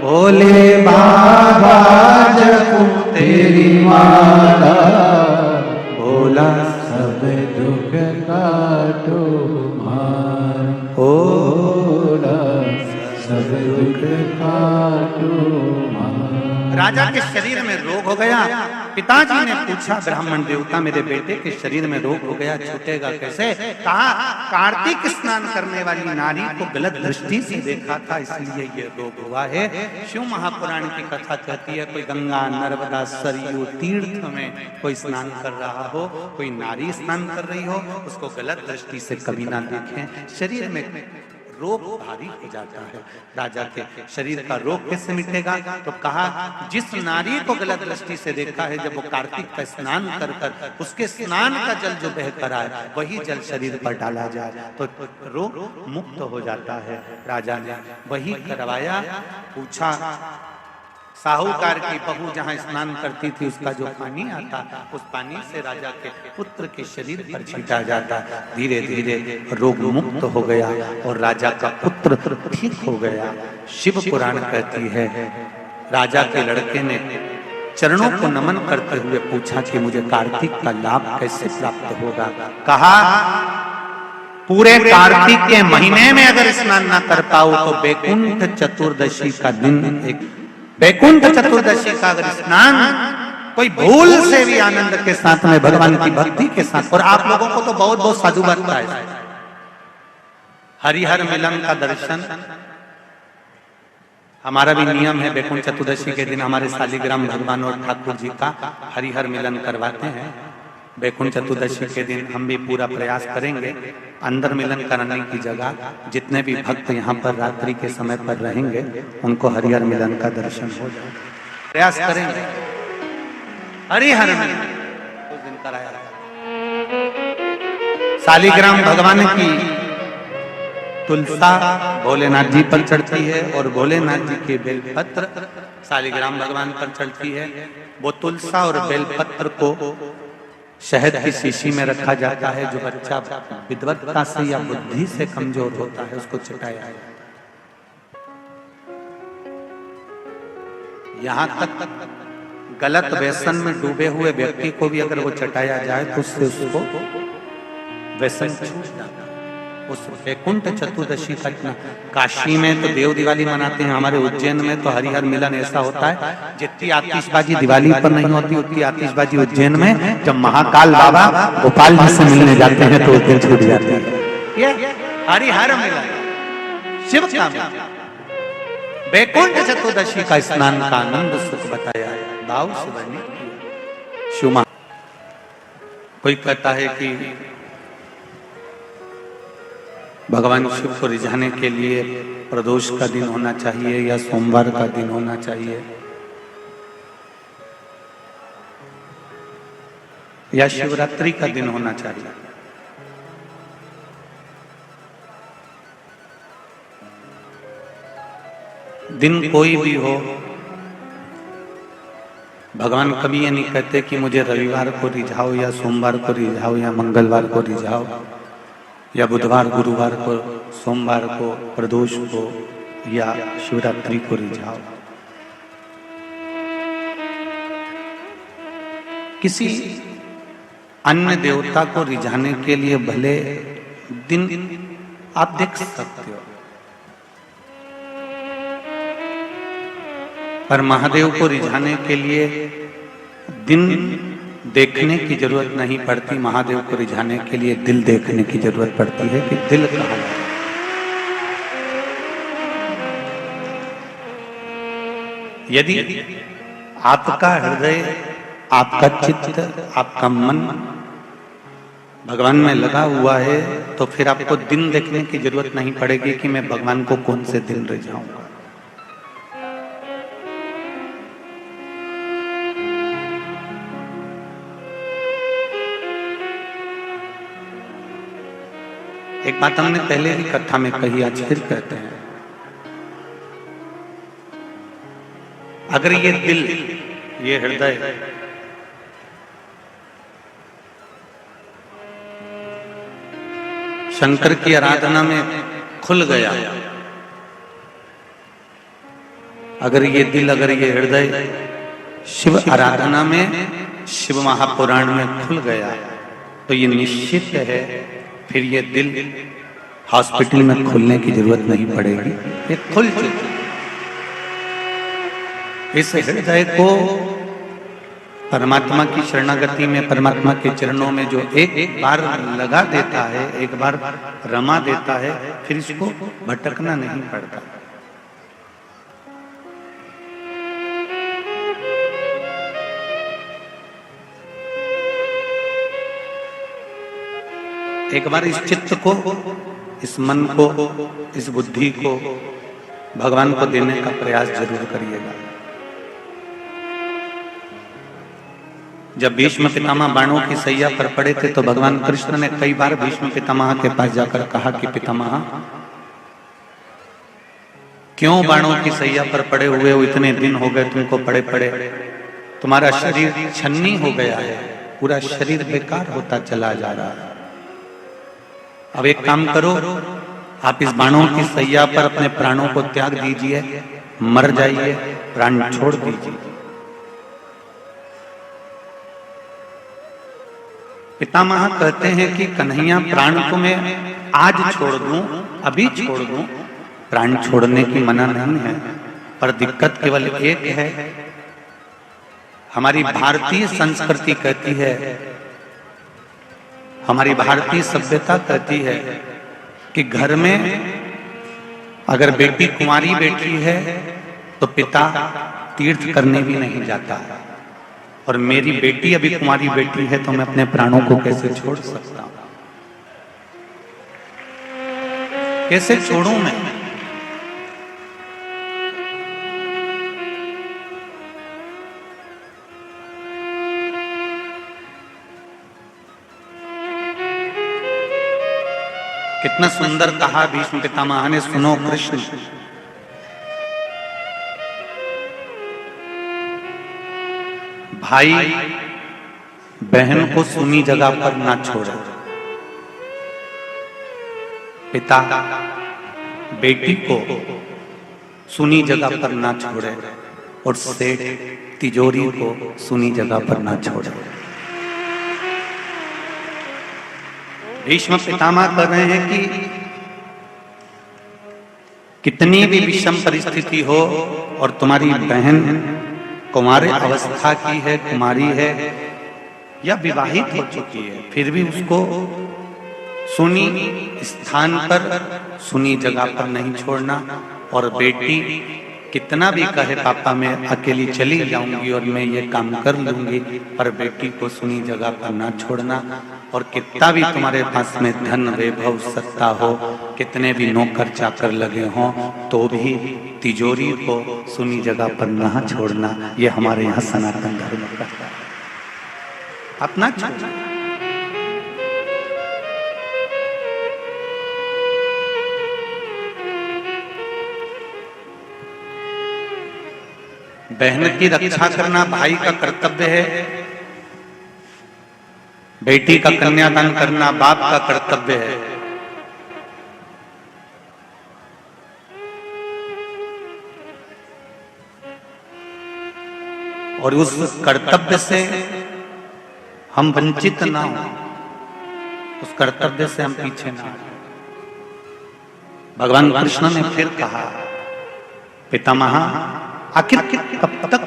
Speaker 1: भोले बाबा जपूं तेरी माला। भोला
Speaker 2: सब दुख काटो मारा,
Speaker 1: भोला
Speaker 2: सब दुख काटो मारा।
Speaker 1: राजा के शरीर में रोग हो गया। पिताजी ने पूछा, ब्राह्मण देवता मेरे बेटे के शरीर में रोग हो गया, छूटेगा कैसे? कहा कार्तिक स्नान करने वाली नारी को गलत दृष्टि से देखा था, इसलिए ये रोग हुआ है। शिव महापुराण की कथा कहती है, कोई गंगा नर्मदा सरयू तीर्थ में कोई स्नान कर रहा हो, कोई नारी स्नान कर रही हो, उसको गलत दृष्टि से कभी ना देखें। शरीर में रोग भारी हो जाता है। राजा के शरीर का रोग कैसे मिटेगा? तो कहा जिस नारी को गलत दृष्टि से देखा है, जब वो कार्तिक का स्नान कर कर उसके स्नान का जल जो बह कर आए, वही जल शरीर पर डाला जाए तो रोग मुक्त हो जाता है। राजा ने वही करवाया। पूछा, साहूकार की बहू जहाँ स्नान करती थी, उसका जो पानी आता, उस पानी से राजा के पुत्र के शरीर पर छीटा जाता। धीरे धीरे रोग मुक्त हो गया और राजा का पुत्र ठीक हो गया। शिव पुराण कहती है, राजा के लड़के ने चरणों को नमन करते हुए पूछा कि मुझे कार्तिक का लाभ कैसे प्राप्त होगा? कहा पूरे कार्तिक के महीने में अगर स्नान न कर पाओ तो बैकुंठ चतुर्दशी का दिन, एक बैकुंठ चतुर्दशी का अगर स्नान कोई भूल से भी आनंद के साथ में, भगवान की भक्ति के साथ, और आप लोगों को तो बहुत बहुत साधु बनता है। हरिहर मिलन का दर्शन हमारा भी नियम है। बैकुंठ चतुर्दशी के दिन हमारे शालिग्राम भगवान और ठाकुर जी का हरिहर मिलन करवाते हैं। बैकुंठ चतुर्दशी के दिन हम भी पूरा प्रयास करेंगे अंदर मिलन कराने की जगह जितने भी भक्त यहाँ पर रात्रि के समय पर रहेंगे उनको हरिहर मिलन का दर्शन हो जाए। प्रयास करेंगे हरिहर मिलन उस दिन कराया। शालिग्राम भगवान की तुलसा भोलेनाथ जी पर चढ़ती है और भोलेनाथ जी के बेलपत्र शालिग्राम भगवान पर चढ़ती है। वो तुलसा और बेलपत्र को शहद की शीशी में रखा जाता है। जो बच्चा विद्वत्ता से या बुद्धि से कमजोर होता है उसको चटाया है। यहाँ तक गलत व्यसन में डूबे हुए व्यक्ति को भी अगर वो चटाया जाए तो उससे उसको व्यसन छूट जाता है। उस बैकुंठ चतुर्दशी का काशी में तो देव दिवाली मनाते हैं, हमारे उज्जैन में तो हरिहर मिलन ऐसा होता है जितनी आतिशबाजी दिवाली पर नहीं होती उतनी आतिशबाजी उज्जैन में जब महाकाल बाबा गोपाल जी से मिलने जाते हैं तो उस दिन छूट जाती है। ये हरिहर मिलन शिव का मिलन। वैकुंठ चतुर्दशी का स्नान का आनंद सुख बताया है, भाव से वर्णित किया। शिव कोई कहता है कि भगवान शिव को रिझाने के लिए प्रदोष का दिन होना चाहिए या सोमवार का दिन होना चाहिए या शिवरात्रि का दिन होना चाहिए। दिन कोई भी हो, भगवान कभी ये नहीं कहते कि मुझे रविवार को रिझाओ या सोमवार को रिझाओ या मंगलवार को रिझाओ या बुधवार गुरुवार को, सोमवार को, प्रदोष को या शिवरात्रि को रिझाओ। किसी अन्य देवता को रिझाने के लिए भले दिन आप देख सकते हो, पर महादेव को रिझाने के लिए दिन देखने की जरूरत नहीं पड़ती। महादेव को रिझाने के लिए दिल देखने की जरूरत पड़ती है कि दिल कहाँ है। यदि आपका हृदय, आपका चित्त, आपका मन भगवान में लगा हुआ है तो फिर आपको दिन देखने की जरूरत नहीं पड़ेगी कि मैं भगवान को कौन से दिन रिझाऊंगा। एक बात हमने पहले ही कथा में कही, आज फिर कहते हैं, अगर ये दिल, ये हृदय शंकर की आराधना में खुल गया, अगर ये दिल, अगर ये हृदय शिव आराधना में, शिव महापुराण में खुल गया, तो ये निश्चित है फिर ये दिल हॉस्पिटल में खुलने की जरूरत नहीं पड़ेगी, ये खुल चुका। इस हृदय को परमात्मा की शरणागति में, परमात्मा के चरणों में जो एक बार लगा देता है, एक बार रमा देता है, फिर इसको भटकना नहीं पड़ता। एक बार इस चित्त को, इस मन को, इस बुद्धि को भगवान को देने का प्रयास जरूर करिएगा। जब भीष्म पितामह बाणों की सैया पर पड़े थे तो भगवान कृष्ण ने कई बार भीष्म पितामह के पास जाकर कहा कि पितामह, क्यों बाणों की सैया पर पड़े हुए हो, इतने दिन हो गए तुमको पड़े पड़े, तुम्हारा शरीर छन्नी हो गया है, पूरा शरीर बेकार होता चला जा रहा है। अब एक काम करो, आप इस बाणों की सैया पर अपने प्राणों को त्याग दीजिए, मर जाइए, प्राण छोड़ दीजिए। पितामह कहते हैं कि कन्हैया, प्राण को मैं आज छोड़ दूं, अभी छोड़ दूं, प्राण छोड़ने की मना नहीं है, पर दिक्कत केवल एक है। हमारी भारतीय संस्कृति कहती है, हमारी भारतीय सभ्यता कहती है कि घर में अगर बेटी कुंवारी बेटी है तो पिता तीर्थ करने भी नहीं जाता, और मेरी बेटी अभी कुंवारी बेटी है तो मैं अपने प्राणों को कैसे छोड़ सकता हूं, कैसे छोड़ूं मैं। कितना सुंदर कहा भीष्म पितामह ने, सुनो कृष्ण, भाई बहन को सुनी जगह पर ना छोड़े, पिता बेटी को सुनी जगह पर ना छोड़े, और सेठ तिजोरी को सुनी जगह पर ना छोड़े। भीष्म पितामह कह रहे हैं कि कितनी भी विषम परिस्थिति हो और तुम्हारी बहन कुमारी अवस्था की है, कुमारी है या विवाहित हो चुकी है, फिर भी उसको सुनी स्थान पर, सुनी जगह पर नहीं छोड़ना। और बेटी कितना भी कहे पापा मैं अकेली चली जाऊंगी और मैं ये काम कर लूंगी, पर बेटी को सुनी जगह पर ना छोड़ना। और कितना भी तुम्हारे पास में धन वैभव सत्ता हो, कितने भी नौकर चाकर लगे हों, तो भी तिजोरी को सुनी जगह पर ना छोड़ना। ये हमारे यहाँ सनातन धर्म का है। अपना छोड़ना। बहन की रक्षा करना भाई का कर्तव्य है, बेटी का कन्यादान करना बाप का कर्तव्य है। और उस कर्तव्य से हम वंचित ना हो, उस कर्तव्य से हम पीछे ना हो। भगवान कृष्ण ने फिर कहा, पितामह आखिर कब तक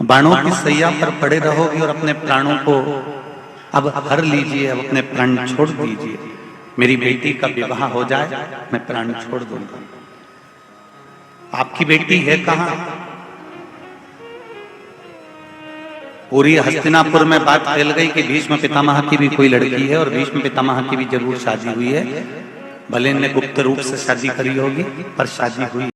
Speaker 1: बाणों की सैया पर पड़े रहोगे और अपने प्राणों को अब हर लीजिए, अब अपने प्राण छोड़ दीजिए। मेरी बेटी का विवाह हो जाए, मैं प्राण छोड़ दूंगा। आपकी बेटी है कहां? पूरी हस्तिनापुर में बात फैल गई कि भीष्म पितामह की भी कोई लड़की है और भीष्म पितामह की भी जरूर शादी हुई है। भले ने गुप्त रूप से शादी करी होगी, पर शादी हुई।